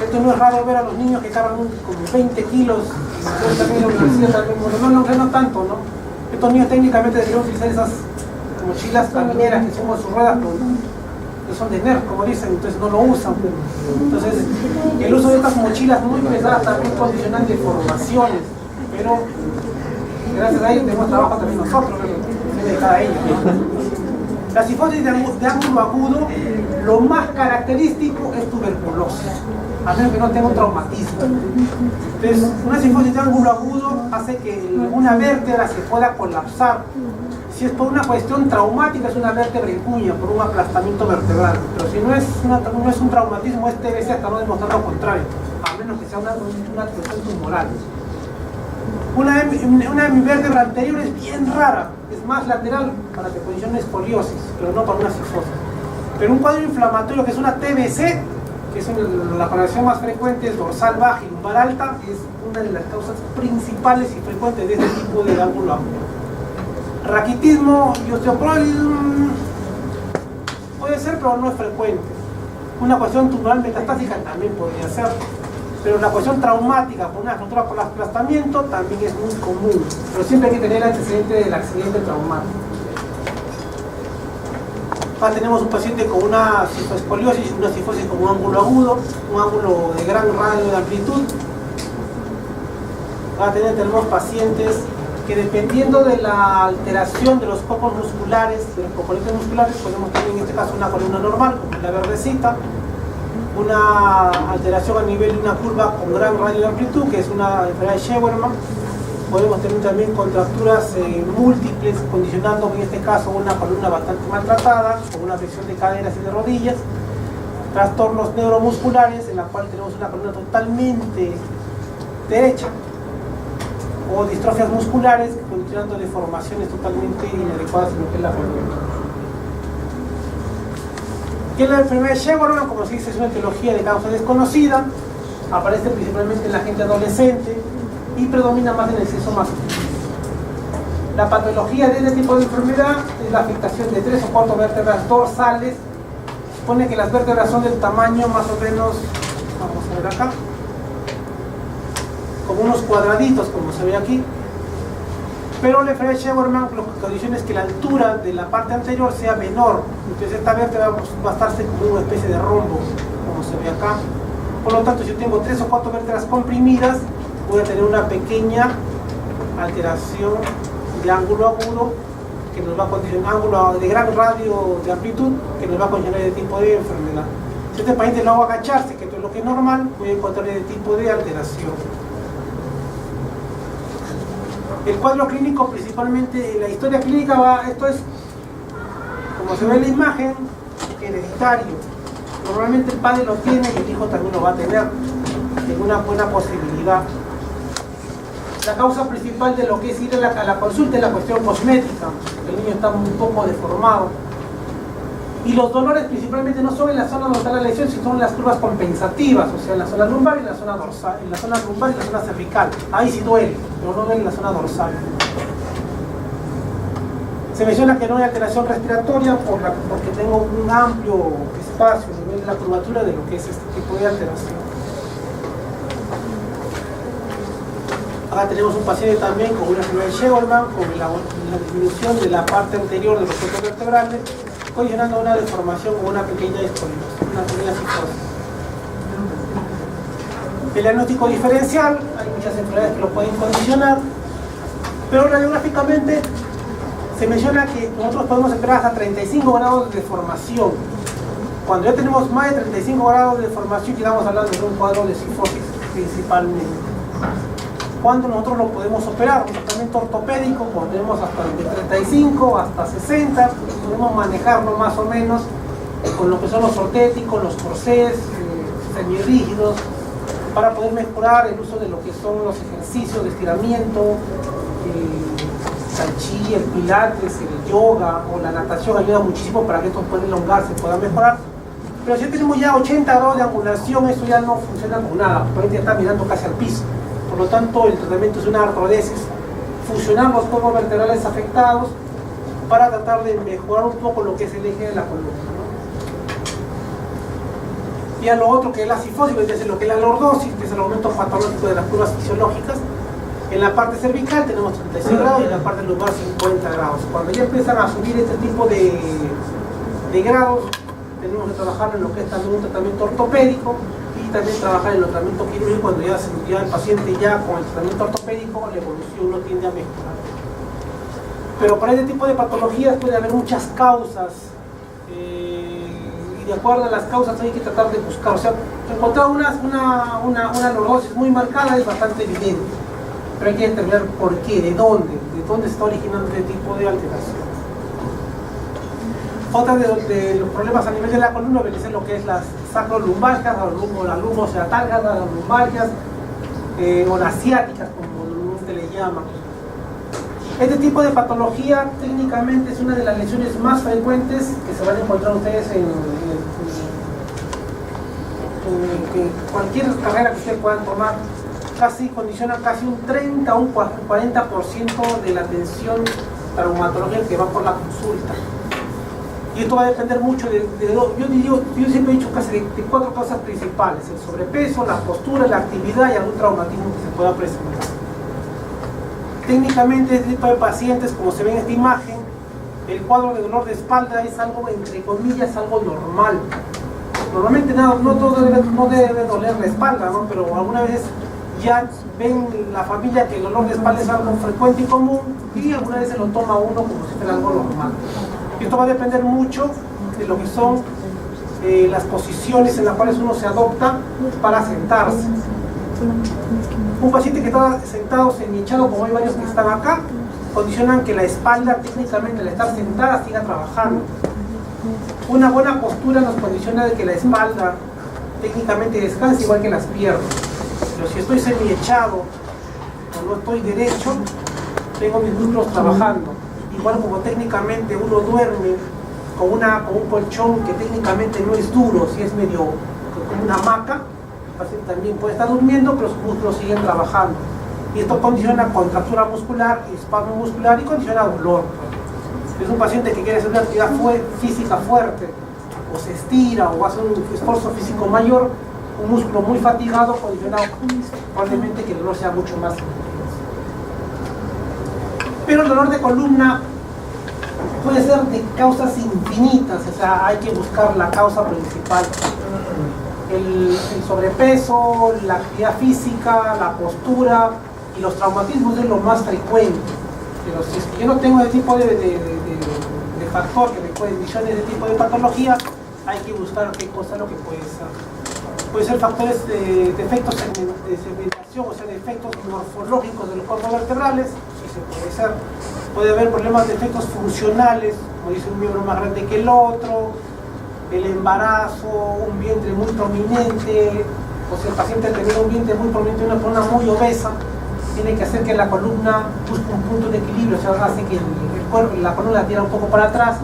Esto no es raro ver a los niños que cargan como 20 kilos, y también en la universidad también, no tanto, ¿no? Estos niños técnicamente deberían utilizar esas mochilas camineras que son con sus ruedas, que son de NER, como dicen, entonces no lo usan. Entonces, el uso de estas mochilas muy pesadas también condicionan deformaciones, pero gracias a ellos tenemos trabajo también nosotros, de cada ellos, ¿no? La cifosis de ángulo agudo, lo más característico es tuberculosis, a menos que no tenga un traumatismo. Entonces, una cifosis de ángulo agudo hace que una vértebra se pueda colapsar. Si es por una cuestión traumática, es una vértebra en cuña, por un aplastamiento vertebral. Pero si no es un traumatismo, es TBC, hasta no demostrar lo contrario, a menos que sea una cuestión tumoral. Una vértebra anterior es bien rara, es más lateral para que condicione escoliosis, pero no para una cifosis. Pero un cuadro inflamatorio que es una TBC, que es la coloración más frecuente, es dorsal baja y lumbar alta, es una de las causas principales y frecuentes de este tipo de ángulo agudo. Raquitismo y osteoporosis puede ser, pero no es frecuente. Una cuestión tumoral metastásica también podría ser, pero la cuestión traumática por una fractura por aplastamiento también es muy común, pero siempre hay que tener el antecedente del accidente traumático. Acá tenemos un paciente con una cifoescoliosis, una cifosis con un ángulo agudo, un ángulo de gran radio de amplitud. Acá tenemos pacientes que, dependiendo de la alteración de los copos musculares, de los componentes musculares, podemos tener en este caso una columna normal, como la verdecita, una alteración a nivel de una curva con gran radio de amplitud, que es una enfermedad de Scheuermann. Podemos tener también contracturas múltiples, condicionando en este caso una columna bastante maltratada, con una flexión de caderas y de rodillas. Trastornos neuromusculares, en la cual tenemos una columna totalmente derecha, o distrofias musculares, condicionando deformaciones totalmente inadecuadas en lo que es la columna. Que la enfermedad de Scheuermann, como se dice, es una etiología de causa desconocida, aparece principalmente en la gente adolescente y predomina más en el sexo masculino. La patología de este tipo de enfermedad es la afectación de 3 o 4 vértebras dorsales. Supone que las vértebras son del tamaño más o menos, vamos a ver acá, como unos cuadraditos, como se ve aquí. Pero la enfermedad de Scheuermann, lo que condiciona es que la altura de la parte anterior sea menor, entonces esta vértebra va a estarse como una especie de rombo, como se ve acá. Por lo tanto, si yo tengo 3 o 4 vértebras comprimidas, voy a tener una pequeña alteración de ángulo agudo, que nos va a condicionar, ángulo de gran radio de amplitud, que nos va a condicionar este tipo de enfermedad. Si este paciente lo hago agacharse, que es lo que es normal, voy a encontrar este tipo de alteración. El cuadro clínico, principalmente la historia clínica, esto es, como se ve en la imagen, hereditario. Normalmente el padre lo tiene y el hijo también lo va a tener, en una buena posibilidad. La causa principal de lo que es ir a la consulta es la cuestión cosmética. El niño está un poco deformado. Y los dolores principalmente no son en la zona donde está la lesión, sino en las curvas compensativas, o sea, en la zona lumbar y en la zona dorsal, en la zona lumbar y en la zona cervical. Ahí sí duele, pero no duele en la zona dorsal. Se menciona que no hay alteración respiratoria porque tengo un amplio espacio a nivel de la curvatura de lo que es este tipo de alteración. Acá tenemos un paciente también con una enfermedad de Scheuermann, con la disminución de la parte anterior de los huesos vertebrales, condicionando una deformación o una pequeña escoliosis, una pequeña cifosis. El diagnóstico diferencial, hay muchas enfermedades que lo pueden condicionar, pero radiográficamente se menciona que nosotros podemos esperar hasta 35 grados de deformación. Cuando ya tenemos más de 35 grados de deformación, ya estamos hablando de un cuadro de cifosis principalmente. Cuando nosotros lo podemos operar, un tratamiento ortopédico, cuando tenemos hasta de 35 hasta 60, podemos manejarlo más o menos con lo que son los ortéticos, los corsés, semirrígidos, para poder mejorar el uso de lo que son los ejercicios de estiramiento, el chi, el pilates, el yoga o la natación ayuda muchísimo para que esto pueda elongarse, pueda mejorar. Pero si tenemos ya 80 grados de angulación, eso ya no funciona con nada, porque ya está mirando casi al piso. Por lo tanto, el tratamiento es una artrodesis, fusionar los cuerpos vertebrales afectados para tratar de mejorar un poco lo que es el eje de la columna, ¿no? Y a lo otro que es la cifosis, es decir, lo que es la lordosis, que es el aumento patológico de las curvas fisiológicas. En la parte cervical tenemos 36 grados y en la parte lumbar 50 grados. Cuando ya empiezan a subir este tipo de grados, tenemos que trabajar en lo que es también un tratamiento ortopédico y también trabajar en el tratamiento quirúrgico cuando ya el paciente ya con el tratamiento ortopédico la evolución no tiende a mejorar. Pero para este tipo de patologías puede haber muchas causas y de acuerdo a las causas hay que tratar de buscar. O sea, encontrar una lordosis muy marcada es bastante evidente, pero hay que determinar por qué, de dónde se está originando este tipo de alteración. Otra de los problemas a nivel de la columna puede ser lo que es las sacrolumbalgias, o las lumboceratálgicas, las lumbalgias o las ciáticas, como se le llama. Este tipo de patología técnicamente es una de las lesiones más frecuentes que se van a encontrar ustedes en cualquier carrera que ustedes puedan tomar. Condiciona casi un 30 o un 40% de la atención traumatológica que va por la consulta. Y esto va a depender mucho yo siempre he dicho casi de 4 cosas principales: el sobrepeso, la postura, la actividad y algún traumatismo que se pueda presentar. Técnicamente, este tipo de pacientes, como se ve en esta imagen, el cuadro de dolor de espalda es algo, entre comillas, algo normal. Normalmente no debe doler la espalda, ¿no? Pero algunas veces ya ven la familia que el dolor de espalda es algo frecuente y común y algunas veces lo toma uno como si fuera algo normal. Esto va a depender mucho de lo que son las posiciones en las cuales uno se adopta para sentarse. Un paciente que está sentado semi-echado, como hay varios que están acá, condicionan que la espalda técnicamente al estar sentada siga trabajando. Una buena postura nos condiciona de que la espalda técnicamente descanse igual que las piernas. Pero si estoy semi-echado o no estoy derecho, tengo mis músculos trabajando. Igual como técnicamente uno duerme con un colchón que técnicamente no es duro, si es medio como una hamaca, el paciente también puede estar durmiendo, pero sus músculos siguen trabajando. Y esto condiciona contractura muscular, espasmo muscular y condiciona dolor. Si es un paciente que quiere hacer una actividad física fuerte, o se estira o hace un esfuerzo físico mayor, un músculo muy fatigado, condicionado, probablemente que el dolor sea mucho más intenso. Pero el dolor de columna puede ser de causas infinitas, o sea, hay que buscar la causa principal. El sobrepeso, la actividad física, la postura y los traumatismos es lo más frecuente. Pero si es que yo no tengo ese tipo de factor que me condicione ese tipo de patología, hay que buscar qué cosa es lo que puede ser. Puede ser factores de defectos de segmentación, o sea, defectos morfológicos de los cuerpos vertebrales, sí se puede ser. Puede haber problemas de efectos funcionales, como dice un miembro más grande que el otro, el embarazo, un vientre muy prominente, o si el paciente tiene un vientre muy prominente y una columna muy obesa, tiene que hacer que la columna busque un punto de equilibrio, o sea, hace que la columna la tira un poco para atrás,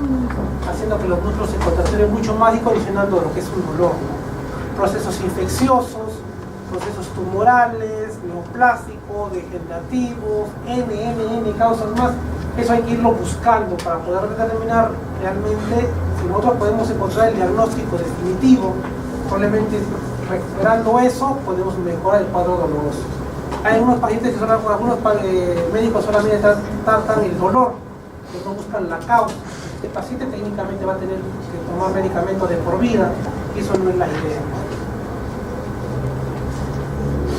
haciendo que los músculos se contracturen mucho más y condicionando lo que es un dolor. Procesos infecciosos, procesos tumorales, neoplásicos, degenerativos, N causas más. Eso hay que irlo buscando para poder determinar realmente si nosotros podemos encontrar el diagnóstico definitivo. Probablemente recuperando eso podemos mejorar el cuadro doloroso. Hay algunos pacientes que son, algunos médicos solamente tratan el dolor, que no buscan la causa. Este paciente técnicamente va a tener que tomar medicamentos de por vida y eso no es la idea.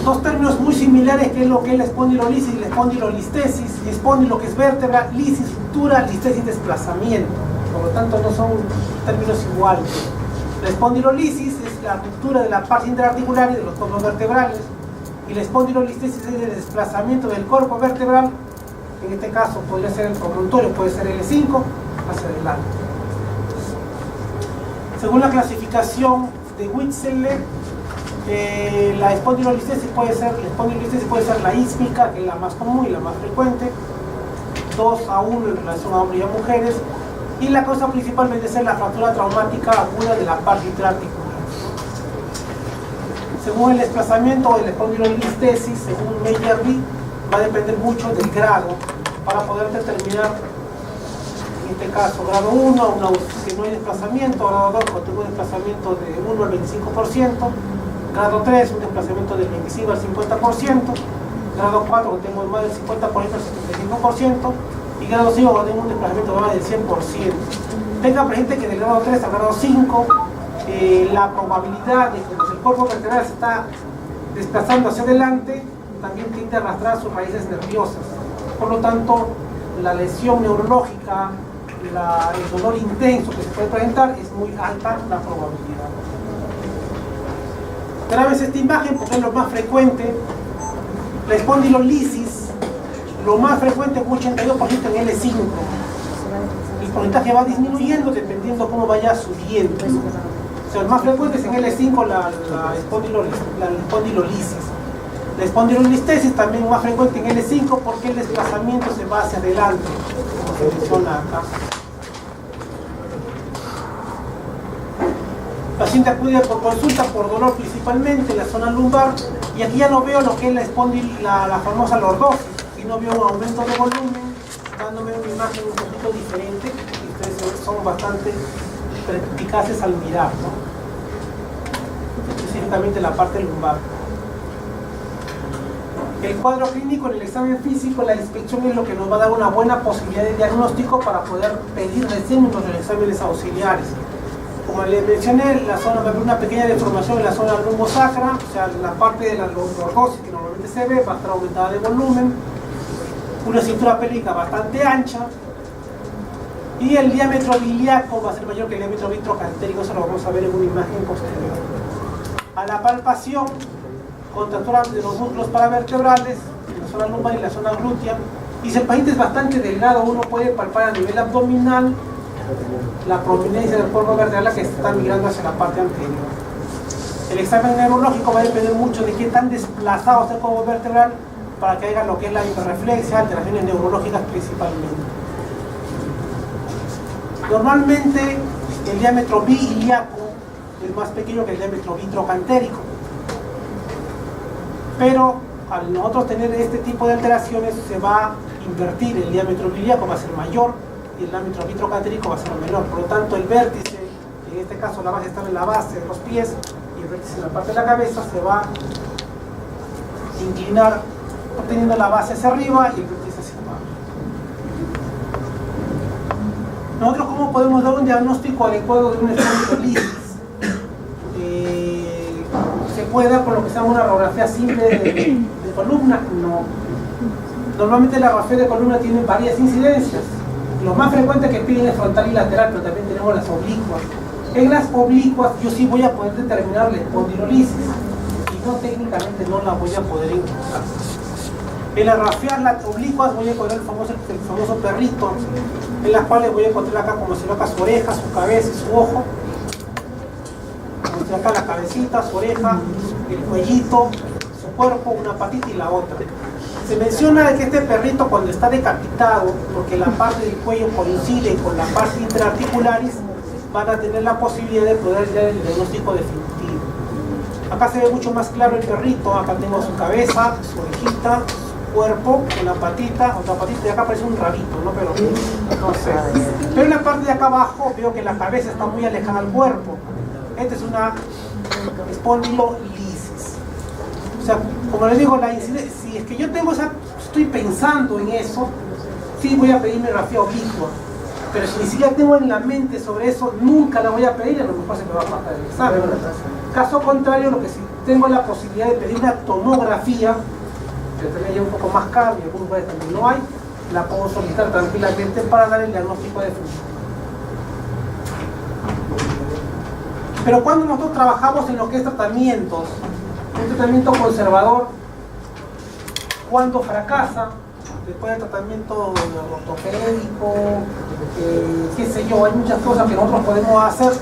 Dos términos muy similares, que es lo que es la espondilolisis y la espondilolistesis. Espondilo, que es vértebra, lisis, ruptura, listesis, desplazamiento. Por lo tanto, no son términos iguales. La espondilolisis es la ruptura de la parte interarticular y de los cuerpos vertebrales. Y la espondilolistesis es el desplazamiento del cuerpo vertebral. En este caso podría ser el promontorio, puede ser L5 hacia adelante. Según la clasificación de Witzel, la espondilolistesis puede ser la ísmica, que es la más común y la más frecuente, 2 a 1 en relación a hombres y a mujeres, Y la causa principal debe ser la fractura traumática aguda de la parte intraarticular. Según el desplazamiento de la espondilolistesis, según Meyer-Lee, va a depender mucho del grado para poder determinar, en este caso, grado 1, si no hay desplazamiento, grado 2, cuando tengo un desplazamiento de 1 al 25%, grado 3, un desplazamiento del 25 al 50%, grado 4, cuando tengo más del 50% al 75%, y grado 5, cuando tengo un desplazamiento de más del 100%. Tenga presente que del grado 3 al grado 5, la probabilidad de que el cuerpo vertebral se está desplazando hacia adelante también tiende a arrastrar sus raíces nerviosas. Por lo tanto, la lesión neurológica, el dolor intenso que se puede presentar, es muy alta la probabilidad. Grabes esta imagen porque es lo más frecuente. La espondilolisis, lo más frecuente es un 82% en L5. El porcentaje va disminuyendo dependiendo cómo vaya subiendo. O sea, el más frecuente es en L5 la espondilolisis. La espondilolistesis también más frecuente en L5 porque el desplazamiento se va hacia adelante, como se menciona acá. El paciente acude por consulta por dolor principalmente en la zona lumbar, y aquí ya no veo lo que es la famosa lordosis, sino veo un aumento de volumen, dándome una imagen un poquito diferente, y ustedes son bastante perspicaces al mirar, ¿no? Específicamente la parte lumbar. El cuadro clínico en el examen físico, la inspección es lo que nos va a dar una buena posibilidad de diagnóstico para poder pedir recién los exámenes auxiliares. Como les mencioné, la zona va a haber una pequeña deformación en la zona lumbosacra, o sea, la parte de la lordosis que normalmente se ve va a estar aumentada de volumen, una cintura pélvica bastante ancha, y el diámetro ilíaco va a ser mayor que el diámetro vitrocantérico. Eso lo vamos a ver en una imagen posterior. A la palpación, contractura de los músculos paravertebrales, en la zona lumbar y la zona glútea, y si el paciente es bastante delgado, uno puede palpar a nivel abdominal la prominencia del cuerpo vertebral que está migrando hacia la parte anterior. El examen neurológico va a depender mucho de qué tan desplazado está el cuerpo vertebral para que haya lo que es la hiperreflexia, alteraciones neurológicas principalmente. Normalmente el diámetro bilíaco es más pequeño que el diámetro vitrocantérico, pero al nosotros tener este tipo de alteraciones se va a invertir, el diámetro bilíaco va a ser mayor y el diámetro vitrocantérico va a ser menor. Por lo tanto, el vértice, en este caso la base está en la base de los pies y el vértice en la parte de la cabeza, se va a inclinar obteniendo la base hacia arriba y el vértice hacia abajo. Nosotros, ¿cómo podemos dar un diagnóstico adecuado de una espondilolisis? ¿Se puede dar por lo que se llama una radiografía simple de columna? No. Normalmente la radiografía de columna tiene varias incidencias. Lo más frecuente que piden es frontal y lateral, pero también tenemos las oblicuas. En las oblicuas yo sí voy a poder determinar la espondilolisis, y no, técnicamente no la voy a poder encontrar. En las radiografías las oblicuas voy a encontrar el famoso perrito, en las cuales voy a encontrar acá como si acá su oreja, su cabeza y su ojo. Acá la cabecita, su oreja, el cuellito, su cuerpo, una patita y la otra. Se menciona que este perrito, cuando está decapitado, porque la parte del cuello coincide con la parte interarticularis, van a tener la posibilidad de poder dar el diagnóstico definitivo. Acá se ve mucho más claro el perrito. Acá tengo su cabeza, su orejita, su cuerpo, una patita, otra patita, y acá parece un rabito, ¿no? Pero no sé. Pero en la parte de acá abajo veo que la cabeza está muy alejada al cuerpo. Esta es una espondilolisis. O sea, como les digo, si es que yo estoy pensando en eso, sí voy a pedir mi radiografía oblicua. Pero si ni siquiera tengo en la mente sobre eso, nunca la voy a pedir, y a lo mejor se me va a pasar el examen. Caso contrario, lo que sí tengo la posibilidad de pedir una tomografía, que también ya un poco más caro y en algunos lugares también no hay, la puedo solicitar tranquilamente para dar el diagnóstico definitivo. Pero cuando nosotros trabajamos en lo que es tratamientos, un tratamiento conservador, cuando fracasa, después del tratamiento ortopédico, qué sé yo, hay muchas cosas que nosotros podemos hacer,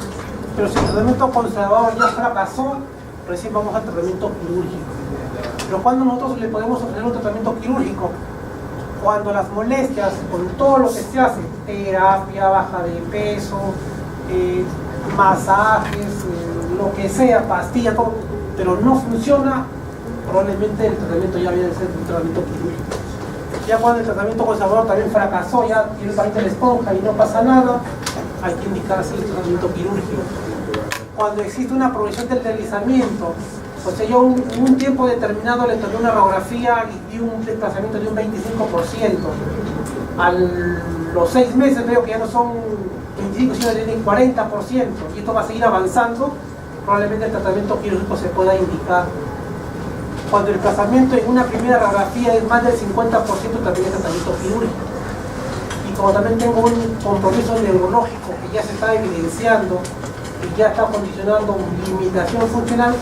pero si el tratamiento conservador ya fracasó, recién vamos al tratamiento quirúrgico. Pero cuando nosotros le podemos ofrecer un tratamiento quirúrgico, Cuando las molestias, con todo lo que se hace, terapia, baja de peso, masajes, lo que sea, pastilla, todo, pero no funciona, probablemente el tratamiento ya viene a ser un tratamiento quirúrgico. Ya cuando el tratamiento conservador también fracasó, ya tiene paciente la esponja y no pasa nada, hay que indicar así el tratamiento quirúrgico. Cuando existe una progresión del deslizamiento, o sea, yo en un tiempo determinado le tomé una radiografía y vi un desplazamiento de un 25%. A los 6 meses veo que ya no son 25, sino tienen 40%, y esto va a seguir avanzando, probablemente el tratamiento quirúrgico se pueda indicar. Cuando el desplazamiento en una primera radiografía es más del 50%, también es tratamiento quirúrgico. Y como también tengo un compromiso neurológico que ya se está evidenciando y ya está condicionando limitación funcional,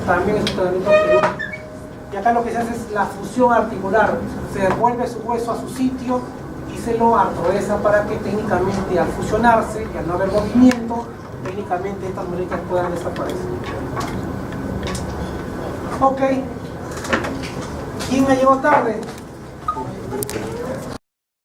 también es un tratamiento quirúrgico. Y acá lo que se hace es la fusión articular, se devuelve su hueso a su sitio y se lo artroesa para que técnicamente al fusionarse y al no haber movimiento, técnicamente estas molestias puedan desaparecer. Ok. ¿Quién me llegó tarde?